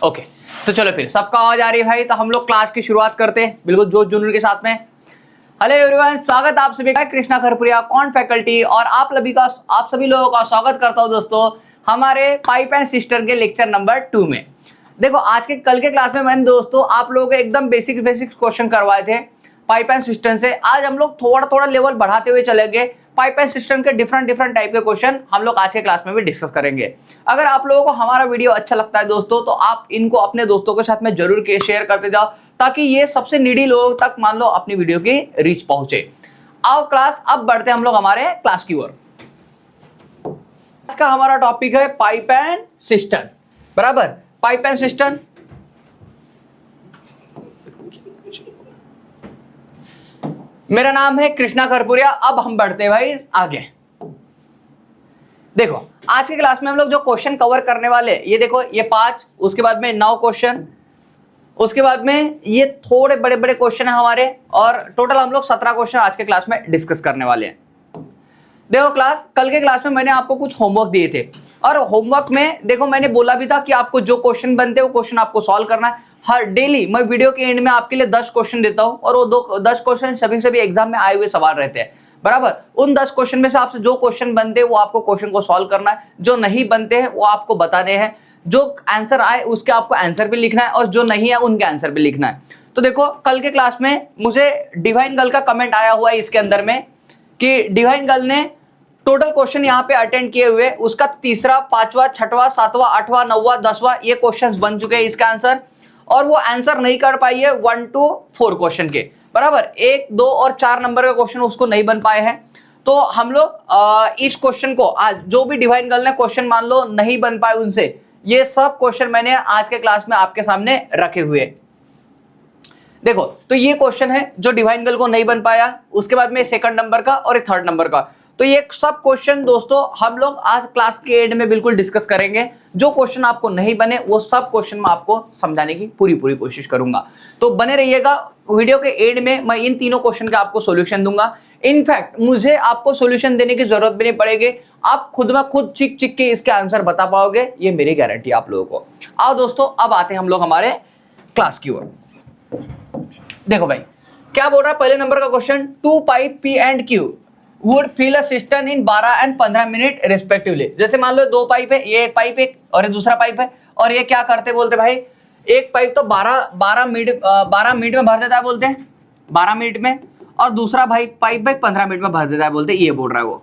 Okay, तो चलो फिर सबका आवाज आ रही है भाई, तो हम लोग क्लास की शुरुआत करते हैं बिल्कुल जोश जुनून के साथ में। हेलो एवरीवन, स्वागत आप सभी का कृष्णा खरपुरिया कॉन्ट फैकल्टी और आप सभी लोगों का स्वागत करता हूं दोस्तों हमारे पाइप एंड सिस्टम के लेक्चर नंबर 2 में। देखो आज के कल के क्लास में मैंने दोस्तों आप लोगों को एकदम बेसिक क्वेश्चन करवाए थे पाइप एंड सिस्टम से। आज हम लोग थोड़ा लेवल बढ़ाते हुए चलेंगे, पाइप एंड सिस्टम के डिफरेंट टाइप के क्वेश्चन हम लोग आज के क्लास में भी डिस्कस करेंगे। अगर आप लोगों को हमारा वीडियो अच्छा लगता है दोस्तों, तो आप इनको अपने दोस्तों के साथ में जरूर शेयर करते जाओ, ताकि ये सबसे नीडी लोगों तक मान लो अपनी वीडियो की रीच पहुंचे। आओ क्लास अब बढ़ते हैं हम लोग हमारे क्लास की ओर। आज का हमारा टॉपिक है पाइप एंड सिस्टम, बराबर। पाइप एंड सिस्टम मेरा नाम है कृष्णा खरपुरिया। अब हम बढ़ते हैं भाई आगे। देखो आज की क्लास में हम लोग जो क्वेश्चन कवर करने वाले, ये देखो ये 5, उसके बाद में 9 क्वेश्चन, उसके बाद में ये थोड़े बड़े क्वेश्चन है हमारे, और टोटल हम लोग 17 क्वेश्चन आज के क्लास में डिस्कस करने वाले हैं। देखो क्लास कल के क्लास में मैंने आपको कुछ होमवर्क दिए थे, और होमवर्क में देखो मैंने बोला भी था कि आपको जो क्वेश्चन बनते हैं वो क्वेश्चन आपको सॉल्व करना है। हर डेली मैं वीडियो के एंड में आपके लिए 10 क्वेश्चन देता हूं, और वो 10 क्वेश्चन सभी एग्जाम में आए हुए सवाल रहते हैं, बराबर। उन 10 क्वेश्चन में से आपसे जो क्वेश्चन बनते हैं वो आपको क्वेश्चन को सॉल्व करना है, जो नहीं बनते हैं वो आपको बताने हैं, जो आंसर आए उसके आपको आंसर भी लिखना है, और जो नहीं है उनके आंसर भी लिखना है। तो देखो कल के क्लास में मुझे डिवाइन गर्ल का कमेंट आया हुआ है इसके अंदर में, कि डिवाइन गर्ल ने टोटल क्वेश्चन यहाँ पे अटेंड किए हुए, उसका तीसरा, 5वां, 6वां, 7वां, 8वां, 9वां, 10वां ये क्वेश्चंस बन चुके हैं इसका आंसर, और वो आंसर नहीं कर पाई है 1 to 4 क्वेश्चन के, बराबर। 1, 2 और 4 नंबर का क्वेश्चन उसको नहीं बन पाए हैं। तो हम लोग इस क्वेश्चन को आज जो भी डिवाइन गर्ल ने क्वेश्चन मान लो नहीं बन पाए उनसे, ये सब क्वेश्चन मैंने आज के क्लास में आपके सामने रखे हुए। देखो तो ये क्वेश्चन है जो डिवाइन गर्ल को नहीं बन पाया, उसके बाद में 2nd नंबर का और 3rd नंबर का। तो ये सब क्वेश्चन दोस्तों हम लोग आज क्लास के एंड में बिल्कुल डिस्कस करेंगे। जो क्वेश्चन आपको नहीं बने वो सब क्वेश्चन मैं आपको समझाने की पूरी कोशिश करूंगा, तो बने रहिएगा। वीडियो के एंड में मैं इन तीनों क्वेश्चन का आपको सॉल्यूशन दूंगा। इनफैक्ट मुझे आपको सॉल्यूशन देने की जरूरत भी नहीं पड़ेगी, आप खुद ब खुद चिक के इसके आंसर बता पाओगे, ये मेरी गारंटी आप लोगों को। आओ दोस्तों अब आते हैं हम लोग हमारे क्लास की ओर। देखो भाई क्या बोल रहा है पहले नंबर का question, 2 pipe P and Q would fill a cistern in 12 and 15 minute respectively. जैसे मान लो 2 पाइप है, ये एक पाइप एक और ये दूसरा पाइप है, और ये क्या करते बोलते भाई, एक पाइप तो 12 मिनट में भर देता है बोलते हैं, 12 मिनट में, और दूसरा भाई पाइप 15 मिनट में भर देता है बोलते हैं, ये बोल रहा है वो।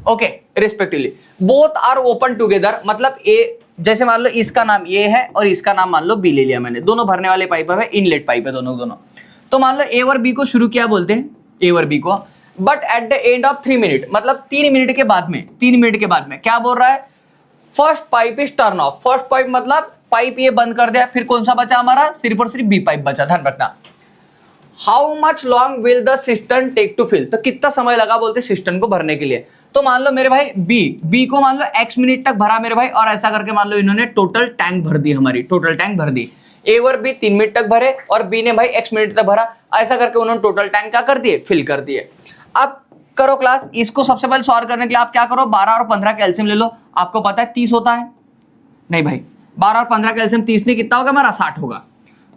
Okay, respectively both are open together, मतलब ए जैसे मान लो इसका नाम ए है और इसका नाम मान लो बी ले लिया मैंने, दोनों भरने वाले पाइप है, इनलेट पाइप है दोनों। तो मान लो ए और बी को शुरू किया बोलते हैं, ए और बी को, but at the end of 3 minute, मतलब 3 मिनट के बाद में क्या बोल रहा है, first pipe is turn of. First pipe मतलब पाइप ये बंद कर दिया, फिर कौन सा बचा हमारा, सिर्फ और सिर्फ बी पाइप बचा, ध्यान रखना। How much long will the system take to fill, तो कितना समय लगा बोलते सिस्टम को भरने के लिए। तो मान लो मेरे भाई बी को मान लो x मिनट तक भरा मेरे भाई, और ऐसा करके मान लो इन्होंने टोटल टैंक भर दी, हमारी टोटल टैंक भर दी। ए और बी 3 मिनट तक भरे, और बी ने भाई x मिनट तक भरा, ऐसा करके उन्होंने टोटल टैंक क्या कर दिए, फिल कर दिए। अब करो क्लास, इसको सबसे पहले सॉल्व करने के लिए आप क्या करो, 12 और 15 का एलसीएम ले लो। आपको पता है 30 होता है, नहीं भाई 12 और 15 का एलसीएम 30 नहीं, कितना होगा हमारा, 60 होगा।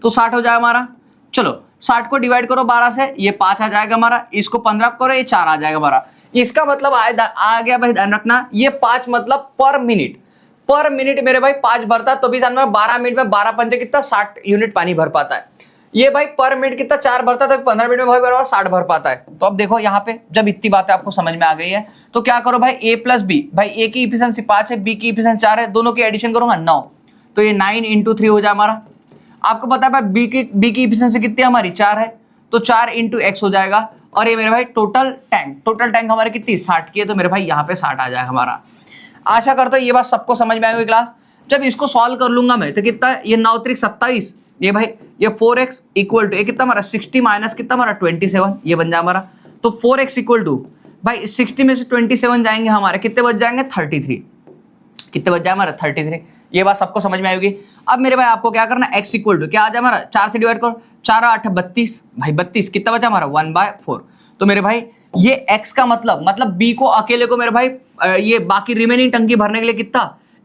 तो 60 हो जाएगा हमारा। चलो 60 को डिवाइड करो 12 से, ये 5 आ जाएगा हमारा, इसको 15 करो, ये 4 आ जाएगा हमारा। इसका मतलब आ गया भाई, ध्यान रखना, ये 5 मतलब पर मिनट मेरे भाई 5 भरता, तो भी ध्यान रखना 12 मिनट में 12 पंजे कितना, 60 यूनिट पानी भर पाता है। ये भाई पर मिनट कितना 4 भरता था, 15 मिनट में भाई बराबर 60 भर पाता है। तो अब देखो यहाँ पे जब इतनी बातें आपको समझ में आ गई है, तो क्या करो भाई, a प्लस बी, भाई a की इफिशिएंसी 5 है, b की इफिशिएंसी 4 है, दोनों की एडिशन करूंगा 9, तो ये 9 × 3 हो जाए हमारा। आपको पता है भाई b की इफिशिएंसी कितनी है हमारी, 4 है, तो 4 × x हो जाएगा। और ये मेरे भाई टोटल टैंक हमारी कितनी, 60 की है, तो मेरे भाई यहाँ पे 60 आ जाएगा हमारा। आशा करता हूँ ये बात सबको समझ में आएगी क्लास। जब इसको सॉल्व कर लूंगा मैं, तो कितना है, ये 9 × 3 = 27, ये भाई ये 4x इक्वल टू, ये कितना हमारा 60 माइनस कितना हमारा 27, ये बन जाए हमारा। तो 4x इक्वल टू भाई 60 में से 27 जाएंगे हमारे, कितने बच जाएंगे, 33, कितने बच जाए हमारा 33। ये बात सबको समझ में आएगी। अब मेरे भाई आपको क्या करना, x इक्वल टू क्या आ जाए हमारा, 4 से डिवाइड करो, 4 8 32, भाई 32, कितना बचा हमारा 1/4। तो मेरे भाई ये x का मतलब b को अकेले को मेरे भाई ये बाकी रिमेनिंग टंकी भरने के लिए कितना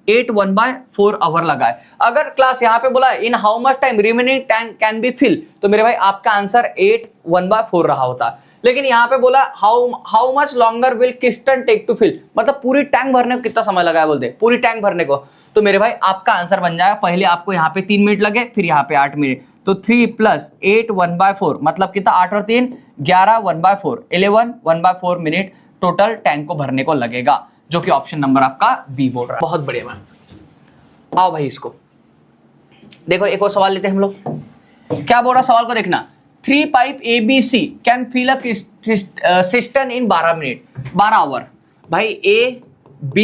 8/4 आवर लगा है। अगर क्लास यहाँ पे बोला in how much time remaining tank can be fill, तो मेरे भाई आपका आंसर 8/1/4 रहा होता। लेकिन यहाँ पे बोला how much longer will cistern take to fill, मतलब पूरी टैंक भरने को कितना समय लगा है बोलते, पूरी टैंक भरने को। तो मेरे भाई आपका आंसर बन जाएगा, पहले आपको यहाँ पे 3 मिनट लगे, फिर यहाँ पे 8 मिनट, तो 3 + 8 1/4 मतलब कितना, 8 और 3 11 1/4 11 1/4 मिनट टोटल टैंक को भरने को लगेगा, जो कि ऑप्शन नंबर आपका बी बोल रहा है। बहुत बढ़िया मैम। आओ भाई इसको देखो, एक और सवाल लेते हैं हम लोग। क्या बोल रहा सवाल को देखना, 3 pipe ABC can fill a cistern in 12 minute 12 hour. भाई A, B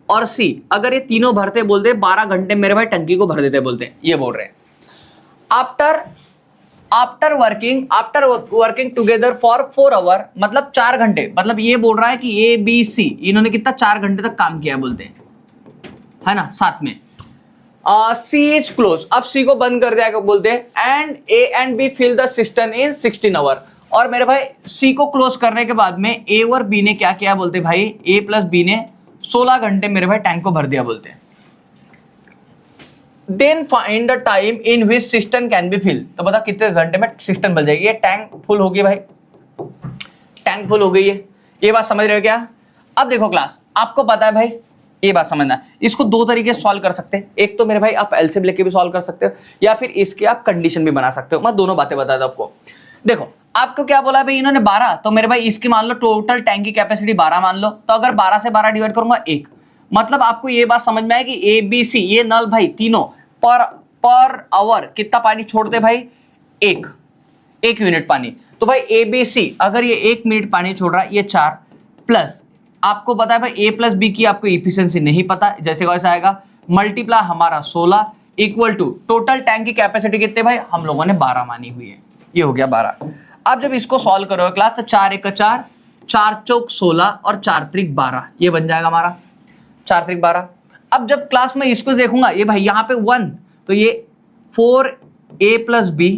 और C अगर ये तीनों भरते बोलते 12 घंटे मेरे भाई टंकी को भर देते बोलते, ये बोल रहे हैं। After working together for 4 hour, मतलब 4 घंटे, मतलब ये बोल रहा है कि A, B, C इन्होंने कितना 4 घंटे तक काम किया बोलते हैं, है ना, साथ में। C इज क्लोज, अब C को बंद कर दिया बोलते हैं, and A and B fill the system in 16 hour. और मेरे भाई C को क्लोज करने के बाद में A और B ने क्या किया बोलते भाई, A + B ने 16 घंटे मेरे भाई टैंक को भर दिया बोलते हैं। Then find the time in which system can be fill, तो बता कितने घंटे में सिस्टम भर जाएगी। ये टैंक फुल होगी भाई, टैंक फुल हो गई है, ये बात समझ रहे हो क्या। अब देखो क्लास, आपको पता है भाई, ये बात समझना, इसको 2 तरीके से सॉल्व कर सकते हैं। एक तो मेरे भाई आप एलसीएम लेके भी सॉल्व कर सकते हो, या फिर इसके आप कंडीशन भी बना सकते हो। मैं दोनों बातें बता दूं आपको। देखो आपको क्या बोला भाई, इन्होंने 12, तो मेरे भाई इसकी मान लो टोटल टैंक की कैपेसिटी 12 मान लो, तो अगर 12 से 12 डिवाइड करूंगा 1, मतलब आपको ये बात समझ में आएगी A, B, C ये नल भाई तीनों पर आवर कितना पानी छोड़ते भाई, 1 यूनिट पानी। तो भाई A, B, C अगर ये 1 मिनट पानी छोड़ रहा है, ये 4 प्लस आपको पता है भाई A + B की आपको इफिशिएंसी नहीं पता, जैसे कैसे आएगा, मल्टीप्लाई हमारा 16 इक्वल टू टोटल टैंक की कैपेसिटी कितने भाई, हम लोगों ने 12 मानी हुई है, ये हो गया 12। अब जब इसको सॉल्व करोगे क्लास, तो 4 × 1 = 4, 4 × 4 = 16 और 4 × 3 = 12, ये बन जाएगा हमारा 4 × 3 = 12। अब जब क्लास में इसको देखूंगा, ये भाई यहाँ पे 1, तो ये 4A + B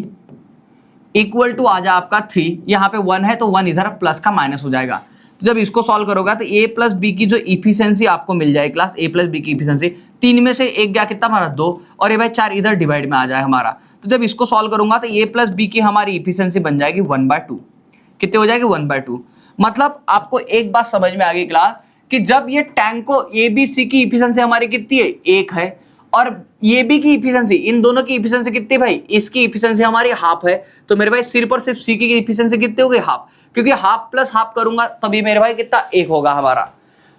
इक्वल टू आ जाए आपका 3, यहाँ पे 1 है तो 1 इधर प्लस का माइनस हो जाएगा। तो जब इसको सॉल्व करोगे तो A + B की जो इफिशिएंसी आपको मिल जाए क्लास, A + B की इफिशिएंसी 3 में से 1 गया कितना हमारा 2, और ये भाई 4 इधर डिवाइड में आ जाए हमारा। तो जब इसको सॉल्व करूंगा तो A + B की हमारी इफिशिएंसी बन जाएगी 1/2। कितने हो जाएगी, 1/2। मतलब आपको एक बात समझ में आ गई क्लास, कि जब ये टैंक को A, B, C की इफिशिएंसी हमारी कितनी है, 1 है, और A, B की इफिशिएंसी, इन दोनों की इफिशिएंसी कितनी भाई, इसकी इफिशिएंसी हमारी हाफ है, तो मेरे भाई सिर्फ और सिर्फ C की इफिशिएंसी कितनी हो गई, हाफ, क्योंकि हाफ प्लस हाफ करूंगा तभी मेरे भाई कितना 1 होगा हमारा।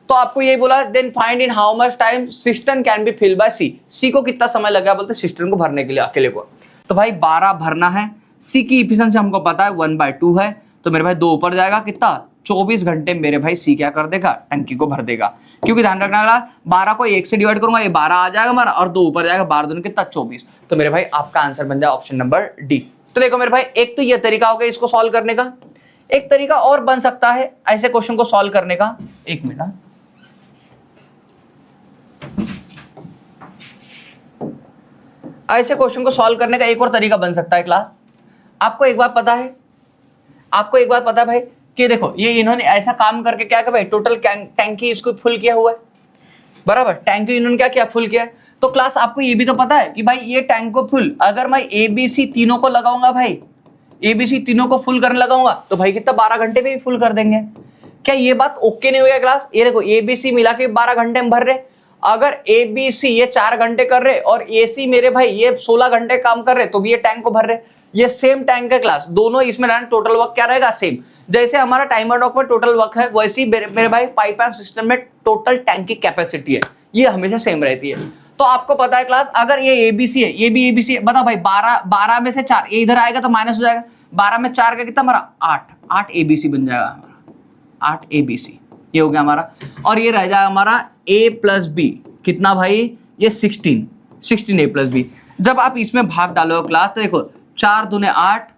तो आपको ये बोला, then find in how much time system can be fill by C को कितना समय लगा बोलते सिस्टम को भरने के लिए अकेले को। तो भाई 12 भरना है, C की इफिशिएंसी हमको पता है 1/2 है, तो मेरे भाई 2 ऊपर जाएगा कितना, 24 घंटे मेरे भाई C क्या कर देगा, टंकी को भर देगा। क्योंकि ध्यान रखना वाला, 12 को 1 से डिवाइड करूंगा, ये 12 आ जाएगा हमारा, और 2 ऊपर जाएगा, 12 दूनी कितना 24। तो मेरे भाई आपका आंसर बन जाए ऑप्शन नंबर डी। तो देखो मेरे भाई, एक तो ये तरीका हो गया इसको सॉल्व करने का, एक तरीका और बन सकता है ऐसे क्वेश्चन को सॉल्व करने का। एक मिनट, ऐसे क्वेश्चन को सॉल्व करने का एक और तरीका बन सकता है क्लास। आपको एक बात पता है, भाई कि देखो ये इन्होंने ऐसा काम करके क्या किया भाई, टोटल टैंकी इसको फुल किया हुआ है, बराबर, टैंकी इन्होंने क्या किया, फुल किया है। तो क्लास आपको ये भी तो पता है कि भाई ये टैंक को फुल, अगर मैं ABC तीनों को लगाऊंगा भाई, ABC तीनों को फुल करने लगाऊंगा, तो भाई कितना 12 घंटे में ही फुल कर देंगे। क्या ये बात ओके नहीं हो गया क्लास। ये देखो ABC मिला के 12 घंटे में भर रहे, अगर ABC ये 4 घंटे कर रहे और AC मेरे भाई ये 16 घंटे काम कर रहे, तो भी ये टैंक को भर रहे। ये सेम टैंक है क्लास, दोनों इसमें रहना, टोटल वर्क क्या रहेगा सेम। जैसे हमारा टाइमर डॉक में टोटल वर्क है, वैसे ही मेरे भाई पाइप एंड सिस्टम में टोटल टैंक की कैपेसिटी है, ये हमेशा सेम रहती है। तो आपको पता है क्लास, अगर ये ABC है, ये भी ABC है, बताओ भाई 12 में से 4 ये इधर आएगा तो माइनस हो जाएगा, 12 में 4 का कितना हमारा 8 ABC बन जाएगा हमारा, 8 ABC ये हो गया हमारा। और ये रह जाएगा हमारा A + B कितना भाई, ये 16 A + B। जब आप इसमें भाग डालो क्लास, तो देखो 4 दूने 8,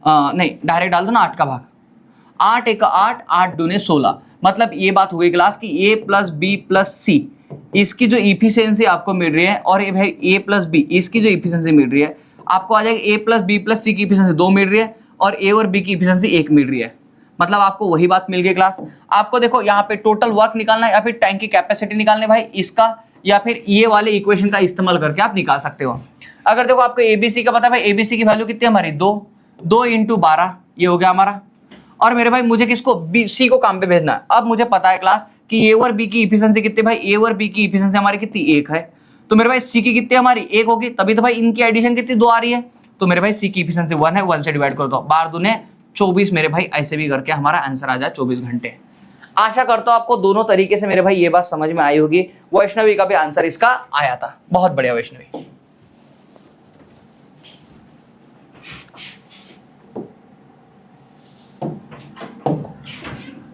नहीं डायरेक्ट डाल दो ना 8 का भाग, 8 × 8 8 दूने 16, मतलब ये बात हो गई क्लास कि A + B + C इसकी जो इफिशिएंसी आपको मिल रही है, और ये भाई A + B इसकी जो इफिशिएंसी मिल रही है, आपको आ जाएगी A + B + C की इफिशिएंसी 2 मिल रही है, और A और B की इफिशिएंसी 1 मिल रही है। मतलब आपको वही बात मिल गई क्लास। आपको देखो यहाँ पे टोटल वर्क निकालना है या फिर टैंक की कैपेसिटी निकालना है भाई, इसका या फिर ये वाले इक्वेशन का इस्तेमाल करके आप निकाल सकते हो। अगर देखो आपको एबीसी का पता है भाई, एबीसी की वैल्यू कितनी है हमारी 2 इंटू 12, ये हो गया हमारा। और मेरे भाई मुझे किसको सी को काम पे भेजना है। अब मुझे पता है क्लास कि ए और बी की इफिशिएंसी कितनी भाई, ए और बी की इफिशिएंसी हमारी कितनी 1 है, तो मेरे भाई सी की कितनी हमारी 1 होगी, तभी तो भाई इनकी एडिशन कितनी 2 आ रही है, तो मेरे भाई सी की इफिशिएंसी 1 है, 1 से डिवाइड कर दो, 12 दूने 24 मेरे भाई, ऐसे भी करके हमारा आंसर आ जाए 24 घंटे। आशा करता हूं आपको दोनों तरीके से मेरे भाई ये बात समझ में आई होगी। वैष्णवी का भी आंसर इसका आया था, बहुत बढ़िया वैष्णवी।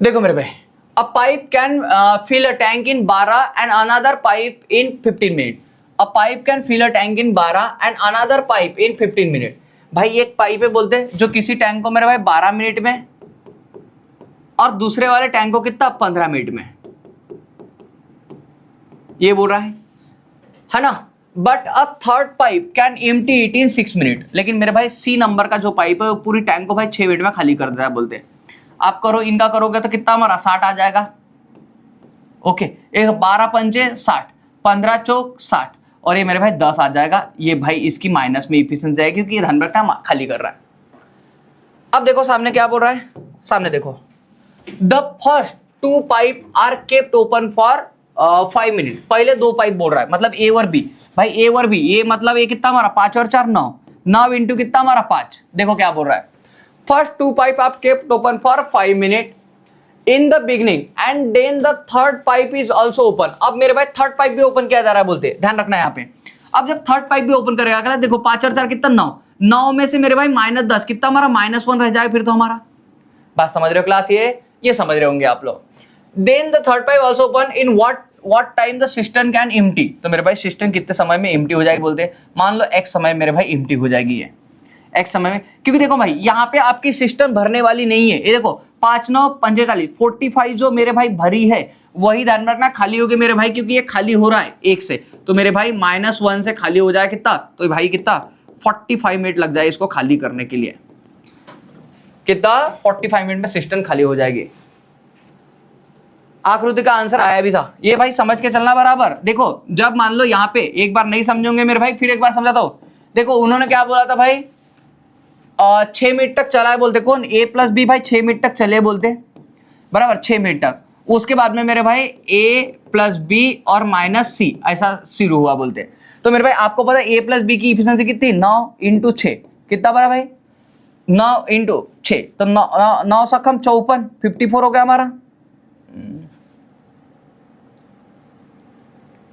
देखो मेरे भाई, a pipe can fill a tank in 12 and another pipe in 15 minute. A pipe can fill a tank in 12 and another pipe in 15 minute. भाई एक पाइप है बोलते हैं जो किसी टैंक को मेरे भाई 12 मिनट में और दूसरे वाले टैंक को कितना 15 मिनट में, ये बोल रहा है ना। But a third pipe can empty it in 6 minute. लेकिन मेरे भाई सी नंबर का जो पाइप है वो पूरी टैंक को भाई 6 मिनट में खाली कर देता है बोलते हैं। आप करो, इनका करोगे तो कितना हमारा 60 आ जाएगा। ओके, एक 12 पंजे 60, 15 चौक 60, और ये मेरे भाई 10 आ जाएगा। ये भाई इसकी माइनस में इफिशिएंसी है क्योंकि ये ध्यान रखना खाली कर रहा है। अब देखो सामने क्या बोल रहा है, सामने देखो, the first 2 pipe are kept open for 5 minute. पहले 2 पाइप बोल रहा है, मतलब ए और बी। भाई ए और बी, ये मतलब ये कितना हमारा 5 और 4 9 इंटू कितना हमारा 5। देखो क्या बोल रहा है, फर्स्ट 2 पाइप आप kept open for 5 minute in the beginning and then the third pipe is also open. अब मेरे भाई थर्ड पाइप भी ओपन किया जा रहा है बोलते, ध्यान रखना यहाँ पे। अब जब थर्ड पाइप भी ओपन करेगा, देखो 5 और 4 कितना 9 में से मेरे भाई -10 कितना हमारा -1 रह जाएगा फिर तो हमारा। बात समझ रहे हो क्लास, ये समझ रहे होंगे आप लोग। Then the third pipe also open in what time the system can empty. तो मेरे भाई सिस्टम कितने समय में एम्प्टी हो जाएगी बोलते, मान लो x समय मेरे भाई एम्प्टी हो जाएगी, ये x समय में। क्योंकि देखो भाई यहाँ पे आपकी सिस्टम भरने वाली नहीं है, ये देखो 5 9 45 45 जो मेरे भाई भरी है वही ध्यान रखना खाली होगी मेरे भाई, क्योंकि ये खाली हो रहा है 1 से, तो मेरे भाई -1 से खाली हो जाए कितना, तो भाई कितना 45 मिनट लग जाए इसको खाली करने के लिए। कितना 45 मिनट में सिस्टम खाली हो जाएगी। आकृति का आंसर आया भी था, ये भाई समझ के चलना बराबर। देखो जब मान लो यहाँ पे एक बार नहीं समझोगे मेरे भाई, फिर एक बार समझाता हूं। देखो उन्होंने क्या बोला था भाई, 6 मिनट तक चला है बोलते, कौन a प्लस बी भाई 6 मिनट तक चले बोलते, बराबर 6 मिनट तक। उसके बाद में मेरे भाई a प्लस बी और -c ऐसा शुरू हुआ बोलते। तो मेरे भाई आपको पता है a प्लस बी की इफिशिएंसी कितनी 9 इंटू 6 कितना बड़ा भाई 9 इंटू 6, तो 9 सखम 54 54 हो गया हमारा।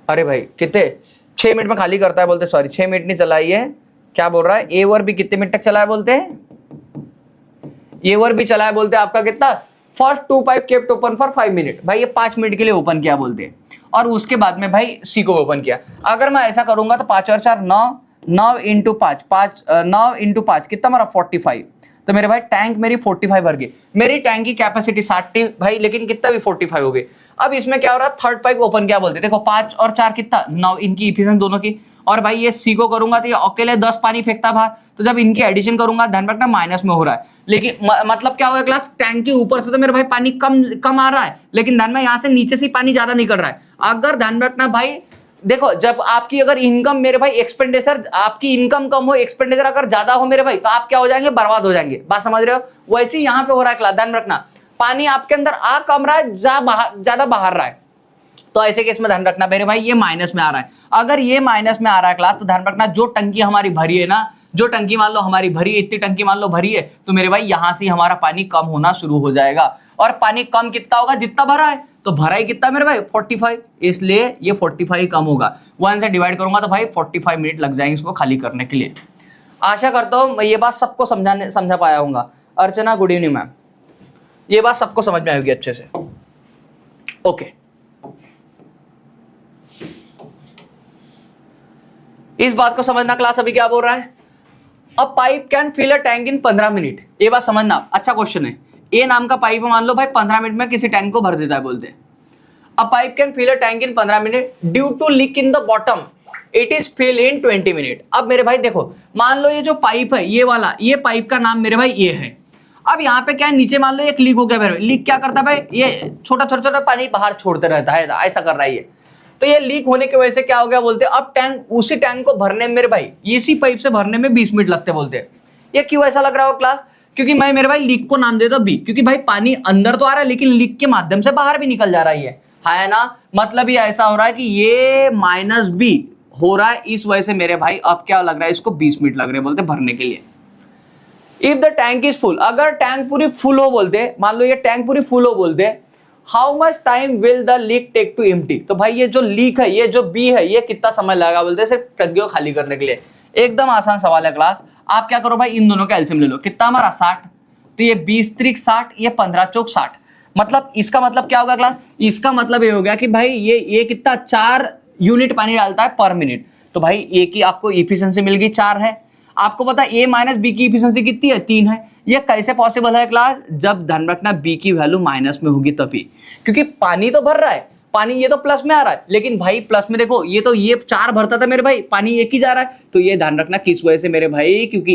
अरे भाई कितने 6 मिनट में खाली करता है बोलते, सॉरी 6 मिनट नहीं चला, ये क्या बोल रहा है, ए और बी कितने मिनट तक चला है बोलते हैं, ए और बी चला है बोलते आपका कितना, first 2 pipe kept open for 5 minute. भाई ये 5 मिनट के लिए ओपन किया बोलते हैं, और उसके बाद में भाई सी को ओपन किया। अगर मैं ऐसा करूंगा तो 5 और 4 9 इंटू 5 9 इंटू 5 कितना हमारा 45, तो मेरे भाई टैंक मेरी 45 भर गई। मेरी टैंक की कैपेसिटी 60 थी भाई, लेकिन कितना भी 45 हो गई। अब इसमें क्या हो रहा है, थर्ड पाइप ओपन क्या बोलते, देखो 5 और 4 कितना 9, इनकी इफिशिएंसी दोनों की, और भाई ये सी को करूंगा तो ये अकेले 10 पानी फेंकता बाहर, तो जब इनकी एडिशन करूंगा ध्यान रखना माइनस में हो रहा है। लेकिन मतलब क्या होगा क्लास, टैंक के ऊपर से तो मेरे भाई पानी कम आ रहा है, लेकिन ध्यान में यहाँ से नीचे से पानी ज्यादा निकल रहा है। अगर ध्यान रखना भाई, देखो जब आपकी अगर इनकम मेरे भाई एक्सपेंडिचर, आपकी इनकम कम हो एक्सपेंडिचर अगर ज्यादा हो मेरे भाई, तो आप क्या हो जाएंगे, बर्बाद हो जाएंगे। बात समझ रहे हो, वैसे ही यहाँ पे हो रहा है क्लास, ध्यान रखना पानी आपके अंदर आ कम रहा है, ज्यादा बाहर रहा है, तो ऐसे केस में ध्यान रखना मेरे भाई ये माइनस में आ रहा है। अगर ये माइनस में आ रहा है क्लास, तो ध्यान रखना जो टंकी हमारी भरी है ना, जो टंकी मान लो हमारी भरी है, इतनी टंकी मान लो भरी है, तो मेरे भाई यहां से हमारा पानी कम होना शुरू हो जाएगा। और पानी कम कितना होगा, जितना भरा है, तो भरा ही कितना मेरे भाई 45, इसलिए ये 45 कम होगा। 1 से डिवाइड करूंगा तो भाई 45 मिनट लग जाएंगे इसको खाली करने के लिए। आशा करता हूं मैं ये बात सबको समझा पाया हूँ। अर्चना गुड इवनिंग मैम, ये बात सबको समझ में आएगी अच्छे से। ओके, इस बात को समझना क्लास अभी क्या बोल रहा है, a pipe can fill a tank in 15 minute. ये बात समझना, अच्छा क्वेश्चन है। ए नाम का पाइप मान लो भाई 15 मिनट में किसी टैंक को भर देता है बोलते हैं। A pipe can fill a tank in 15 minute due to leak in the bottom, it is fill in 20 minute. अब मेरे भाई देखो, मान लो ये जो पाइप है ये वाला, ये पाइप का नाम मेरे भाई ये है। अब यहाँ पे क्या है, नीचे मान लो एक लीक हो गया मेरे भाई, लीक क्या करता है भाई, ये छोटा छोटा पानी बाहर छोड़ते रहता है, ऐसा कर रहा है ये। तो ये लीक होने की वजह से क्या हो गया बोलते हैं, अब टैंक, उसी टैंक को भरने में मेरे भाई इसी पाइप से भरने में 20 मिनट लगते बोलते हैं। ये क्यों ऐसा लग रहा हो क्लास? क्योंकि मैं मेरे भाई लीक को नाम देता बी, क्योंकि भाई पानी अंदर तो आ रहा है लेकिन लीक के माध्यम से बाहर भी निकल जा रहा है ना। मतलब ये ऐसा हो रहा है कि ये माइनस बी हो रहा है, इस वजह से मेरे भाई अब क्या लग रहा है, इसको 20 मिनट लग रहे हैं बोलते भरने के लिए। If the tank is full, अगर टैंक पूरी फुल हो बोलते, मान लो ये टैंक पूरी फुल हो बोलते, how much time will the leak take to empty, तो भाई ये जो लीक है, ये जो बी है, ये कितना समय लगेगा बोलते सिर्फ टंकी को खाली करने के लिए। एकदम आसान सवाल है क्लास। आप क्या करो भाई, इन दोनों का एलसीएम ले लो, कितना हमारा 60, तो ये 20 त्रिक 60, ये 15 चौक 60। मतलब इसका मतलब क्या होगा क्लास, इसका मतलब ये हो गया कि भाई ये कितना 4 यूनिट पानी डालता है पर मिनट। तो भाई ए की आपको इफिशिएंसी मिल गई 4 है, आपको पता है ए माइनस बी की इफिशिएंसी कितनी है 3 है। ये कैसे पॉसिबल है क्लास, जब ध्यान रखना बी की वैल्यू माइनस में होगी तभी, क्योंकि पानी तो भर रहा है, पानी ये तो प्लस में आ रहा है, लेकिन भाई प्लस में देखो ये तो ये 4 भरता था मेरे भाई, पानी एक ही जा रहा है। तो ये ध्यान रखना किस वजह से मेरे भाई, क्योंकि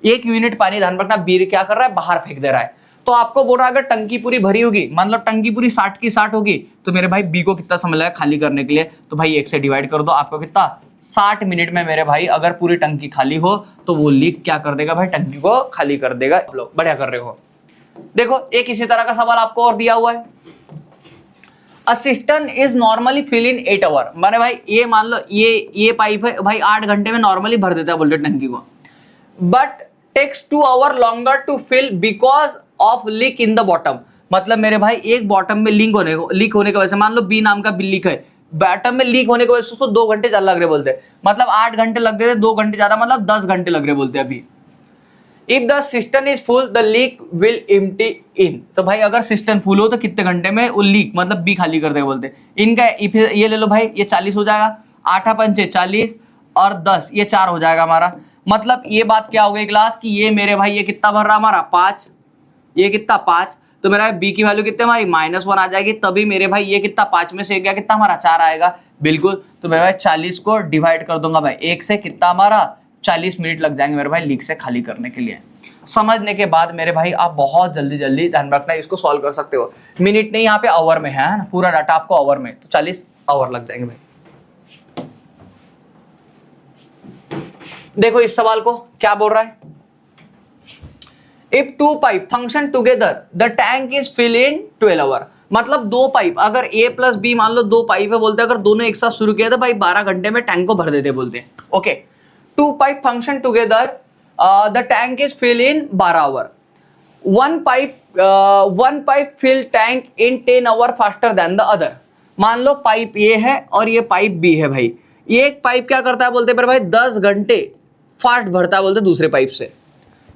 एक यूनिट पानी ध्यान रखना बी क्या कर रहा है, बाहर फेंक दे रहा है। तो आपको बोल रहा है अगर टंकी पूरी भरी होगी, मान लो टंकी पूरी 60 की 60 होगी, तो मेरे भाई बी को कितना समय लगेगा खाली करने के लिए, तो भाई 1 से डिवाइड कर दो, आपको कितना 60 मिनट में मेरे भाई अगर पूरी टंकी खाली हो तो वो लीक क्या कर देगा भाई, टंकी को खाली कर देगा। आप लोग बढ़िया कर रहे हो। देखो एक इसी तरह का सवाल आपको और दिया हुआ है, a system is normally fill in 8 hour, माने भाई ये मान लो ये पाइप है भाई 8 घंटे में नॉर्मली भर देता है बोलते टंकी को, but takes 2 hour longer to fill because of leak in the bottom. मतलब मेरे भाई एक बॉटम में लीक होने की वजह से, मान लो बी नाम का बिल लीक है, बॉटम में लीक होने की वजह से उसको 2 घंटे ज्यादा लग रहे बोलते हैं, मतलब 8 घंटे लग रहे थे, 2 घंटे ज्यादा मतलब 10 घंटे लग रहे बोलते हैं अभी। If the system is full the leak will empty in, तो भाई अगर सिस्टम फुल हो तो कितने घंटे में वो लीक मतलब बी खाली कर देगा बोलते हैं। इनका ये ले लो भाई, ये 40 हो जाएगा, 8 पंचे 40 और 10 ये 4 हो जाएगा हमारा। मतलब ये बात क्या हो गई क्लास कि ये मेरे भाई ये कितना भर रहा हमारा 5, ये कितना 5, तो मेरा बी की वैल्यू कितने हमारी -1 आ जाएगी, तभी मेरे भाई ये कितना 5 में से गया कितना हमारा 4 आएगा बिल्कुल। तो मेरे भाई 40 को डिवाइड कर दूंगा भाई 1 से, कितना हमारा 40 मिनट लग जाएंगे मेरे भाई लीक से खाली करने के लिए। समझने के बाद मेरे भाई आप बहुत जल्दी ध्यान रखना इसको सॉल्व कर सकते हो, मिनट नहीं यहाँ पे आवर में है ना, पूरा डाटा आपको आवर में, तो 40 आवर लग जाएंगे भाई। देखो इस सवाल को क्या बोल रहा है, if 2 pipe function together the tank is fill in 12 hour, मतलब 2 पाइप अगर ए प्लस बी मान लो 2 पाइप है बोलते, अगर दोनों एक साथ शुरू किया तो भाई 12 घंटे में टैंक को भर देते बोलते। Okay, 2 pipe function together the tank is fill in 12 hour, one pipe fill tank in 10 hour faster than the other. मान लो पाइप ए है और ये पाइप बी है भाई, ये एक पाइप क्या करता है बोलते पर भाई 10 घंटे फास्ट भरता है बोलते दूसरे पाइप से।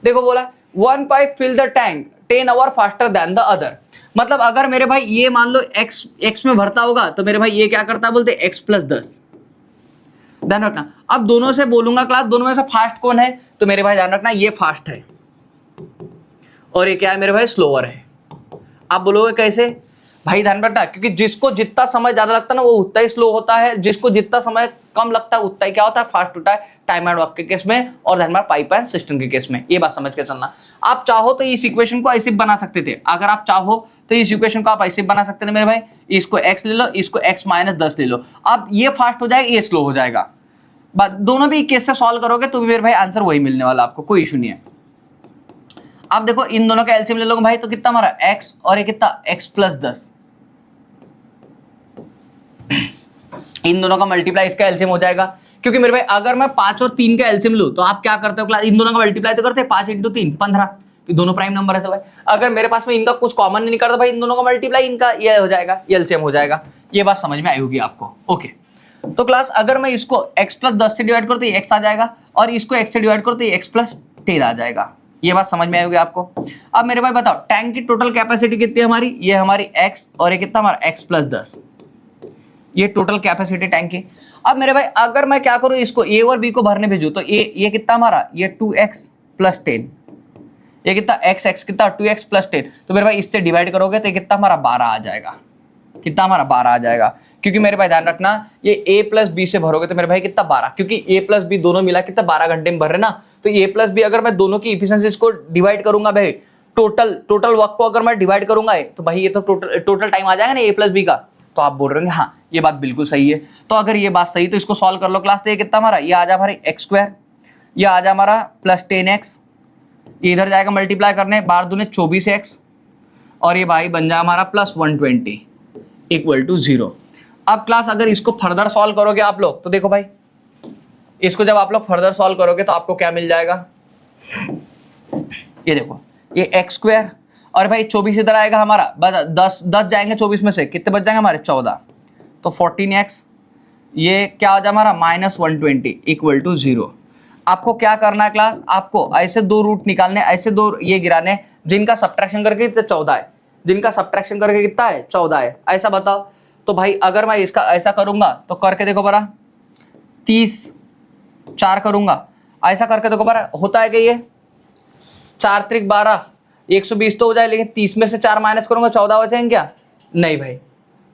देखो बोला one pipe fill the tank 10 hour faster than the other, मतलब अगर मेरे भाई ये मान लो x में भरता होगा तो मेरे भाई ये क्या करता है बोलते x + 10। ध्यान रखना, अब दोनों से बोलूंगा क्लास दोनों में से फास्ट कौन है, तो मेरे भाई ध्यान रखना ये फास्ट है और ये क्या है मेरे भाई स्लोअर है। आप बोलोगे कैसे भाई, ध्यान रखना क्योंकि जिसको जितना समय ज्यादा लगता है ना वो उतना ही स्लो होता है, जिसको जितना समय कम लगता है उतना ही क्या होता है फास्ट होता है, टाइम एंड वर्क के केस में और ध्यान रखना पाइप एंड सिस्टम के केस में। ये बात समझ के चलना। आप चाहो तो इस इक्वेशन को ऐसे बना सकते थे, अगर आप चाहो तो इस इक्वेशन को आप ऐसे बना सकते थे मेरे भाई, इसको x ले लो, इसको x - 10 ले लो, अब ये फास्ट हो जाएगा ये स्लो हो जाएगा, दोनों भी केस से सॉल्व करोगे तो भी मेरे भाई आंसर वही मिलने वाला, आपको कोई इशू नहीं है। अब देखो इन दोनों का एलसीएम ले लोगे भाई तो कितना हमारा x और ये कितना x + 10, इन दोनों का मल्टीप्लाई इसका एलसीएम हो जाएगा, क्योंकि मेरे भाई अगर मैं 5 और 3 का एलसीएम लूं तो आप क्या करते हो क्लास, इन दोनों का मल्टीप्लाई तो करते हैं 5 × 3 15, दोनों प्राइम नंबर है तो भाई अगर मेरे पास में इनका कुछ कॉमन नहीं करता भाई इन दोनों का मल्टीप्लाई इनका ये हो जाएगा, ये एलसीएम हो जाएगा। ये बात समझ में आई होगी आपको। ओके तो क्लास अगर मैं इसको x + 10 से डिवाइड करूं तो ये x आ जाएगा और इसको x से डिवाइड करूं तो ये x + 10 आ जाएगा। ये बात समझ में आई होगी आपको। अब मेरे भाई बताओ टैंक की टोटल कैपेसिटी कितनी है हमारी, ये हमारी x और ये कितना हमारा x + 10, ये टोटल कैपेसिटी टैंक की। अब मेरे भाई अगर मैं क्या करूं इसको a और b को भरने भेजूं तो ये कितना हमारा ये 2x + 10, ये कितना x कितना 2x + 10, तो मेरे भाई इससे डिवाइड करोगे तो ये कितना हमारा 12 आ जाएगा, कितना हमारा 12 आ जाएगा, क्योंकि मेरे भाई ध्यान रखना ये a + b से भरोगे तो मेरे भाई कितना 12, क्योंकि a + b दोनों मिला कितना 12 घंटे में भर रहे ना, तो a + b अगर मैं दोनों की इफिशिएंसी को डिवाइड करूंगा भाई टोटल वर्क को अगर मैं डिवाइड करूंगा तो भाई ये तो टोटल टाइम आ जाएगा ना a + b का, तो आप बोल रहे होंगे हाँ ये बात बिल्कुल सही है। तो अगर ये बात सही तो इसको सॉल्व कर लो क्लास। तो ये कितना हमारा, ये आ जा हमारे एक्स स्क्वायर, ये आ जा हमारा प्लस 10x, ये इधर जाएगा मल्टीप्लाई करने, 12 दूने 24x, और ये भाई बन जाए हमारा प्लस 120 इक्वल टू 0। अब क्लास अगर इसको फर्दर सॉल्व करोगे आप लोग तो देखो भाई, इसको जब आप लोग फर्दर सॉल्व करोगे तो आपको क्या मिल जाएगा, ये देखो ये एक्स स्क्वायर, और भाई 24 इधर आएगा हमारा, बस 10 जाएंगे 24 में से, कितने बच जाएंगे हमारे 14, तो 14x, ये क्या हो जाए हमारा माइनस 120 इक्वल टू 0। आपको क्या करना है क्लास, आपको ऐसे दो रूट निकालने, ऐसे दो ये गिराने जिनका सब्ट्रैक्शन करके कितना 14 है, जिनका सब्ट्रैक्शन करके कितना है 14 है, ऐसा बताओ। तो भाई अगर मैं इसका ऐसा करूंगा तो करके देखो बरा, 30 4 करूंगा, ऐसा करके देखो बरा, होता है कि ये 4 त्रिक 12 120 तो हो जाए, लेकिन 30 में से 4 माइनस करूंगा 14 बचेंगे क्या, नहीं भाई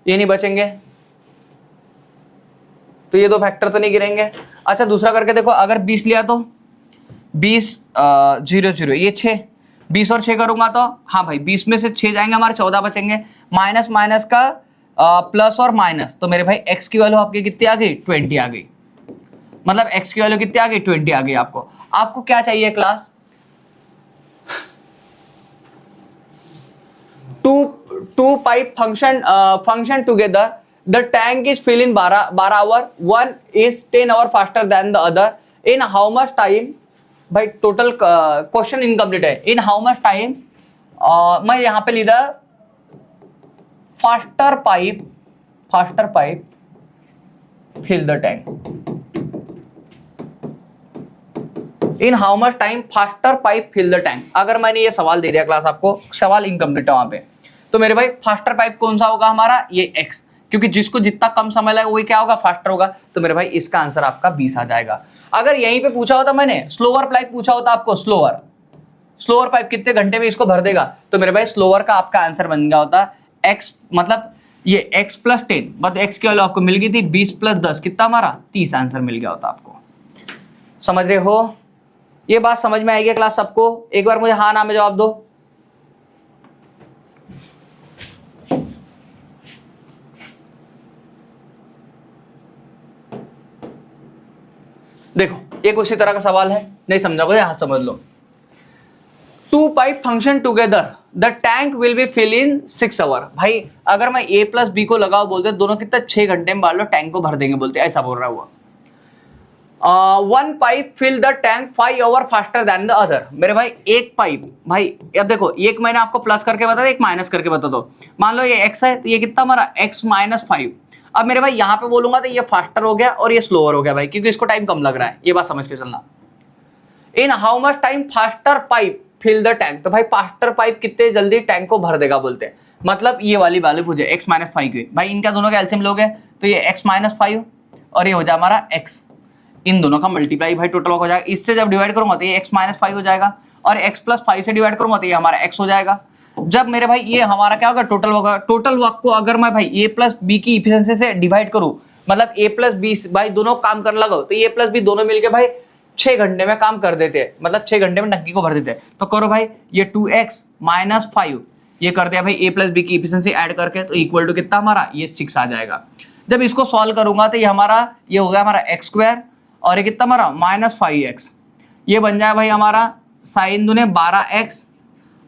ये नहीं बचेंगे, तो ये दो फैक्टर तो नहीं गिरेंगे। अच्छा दूसरा करके देखो, अगर 20 लिया तो 20 0 0 ये 6, 20 और 6 करूंगा तो हाँ भाई 20 में से 6 जाएंगे हमारे 14 बचेंगे, माइनस माइनस का प्लस और माइनस, तो मेरे भाई x की वैल्यू आपकी कितनी आ गई 20 आ गई, मतलब x की वैल्यू कितनी आ गई 20 आ गई। आपको क्या चाहिए class, two pipe function together, the tank is filled in 12 hour, one is 10 hour faster than the other, in how much time, भाई टोटल क्वेश्चन इनकम्प्लीट है, इन हाउ मच टाइम, मैं यहां पे लिखा faster pipe fill the tank, in how much time faster pipe fill the tank. अगर मैंने ये सवाल दे दिया क्लास आपको, सवाल इनकम्प्लीट है वहां पे, तो मेरे भाई फास्टर पाइप कौन सा होगा हमारा, ये x, क्योंकि जिसको जितना कम समय लगेगा वही क्या होगा फास्टर होगा, तो मेरे भाई इसका आंसर आपका 20 आ जाएगा। अगर यहीं पे पूछा होता मैंने स्लोअर पाइप पूछा होता आपको, स्लोअर पाइप कितने घंटे में इसको भर देगा, तो मेरे भाई स्लोअर का आपका आंसर बन गया होता x, मतलब ये x प्लस 10, मतलब x की वैल्यू आपको मिल गई थी 20 प्लस 10 कितना हमारा 30 आंसर मिल गया होता आपको। समझ रहे हो, ये बात समझ में आएगी क्लास सबको, एक बार मुझे हाँ ना में जवाब दो। देखो एक उसी तरह का सवाल है, नहीं समझोगे यहां समझ लो, two pipe function together the tank will be fill in 6 hour. भाई अगर मैं a प्लस बी को लगाओ बोलते दोनों कितना 6 घंटे में बाल लो टैंक को भर देंगे बोलते, ऐसा बोल रहा हुआ। One pipe fill the tank 5 hour faster than the other. मेरे भाई एक पाइप, भाई अब देखो एक मैंने आपको प्लस करके बता दो, एक माइनस करके बता दो, मान लो ये x है तो ये कितना हमारा x माइनस 5। अब मेरे भाई यहाँ पे बोलूंगा तो ये फास्टर हो गया और ये स्लोअर हो गया भाई, क्योंकि इसको टाइम कम लग रहा है, ये बात समझ के चलना। In how much time faster pipe fill the tank, तो भाई फास्टर पाइप कितने जल्दी टैंक को भर देगा बोलते हैं, मतलब ये वाली वैल्यू पूछे x माइनस 5 की, भाई इनका दोनों का एलसीएम लोगे तो ये x माइनस 5 और ये हो जाए हमारा x, इन दोनों का मल्टीप्लाई भाई टोटल हो जाएगा, इससे जब डिवाइड करूंगा तो ये x माइनस 5 हो जाएगा, और x प्लस 5 से डिवाइड करूंगा तो ये हमारा x हो जाएगा। जब मेरे भाई ये हमारा क्या होगा टोटल होगा, टोटल वर्क को अगर मैं भाई a प्लस बी की इफिशिएंसी से डिवाइड करूं, मतलब a प्लस बी भाई दोनों काम करने लगो तो a प्लस बी दोनों मिलके भाई 6 घंटे में काम कर देते हैं, मतलब 6 घंटे में टंकी को भर देते हैं। तो करो भाई ये 2x माइनस 5 ये कर दिया भाई a प्लस बी की इफिशिएंसी ऐड करके, तो इक्वल टू कितना हमारा ये 6 आ जाएगा। जब इसको सॉल्व करूंगा तो ये हमारा ये हो गया हमारा एक्स स्क्वायर और ये कितना हमारा माइनस 5x, ये बन जाए भाई हमारा साइन दूने 12x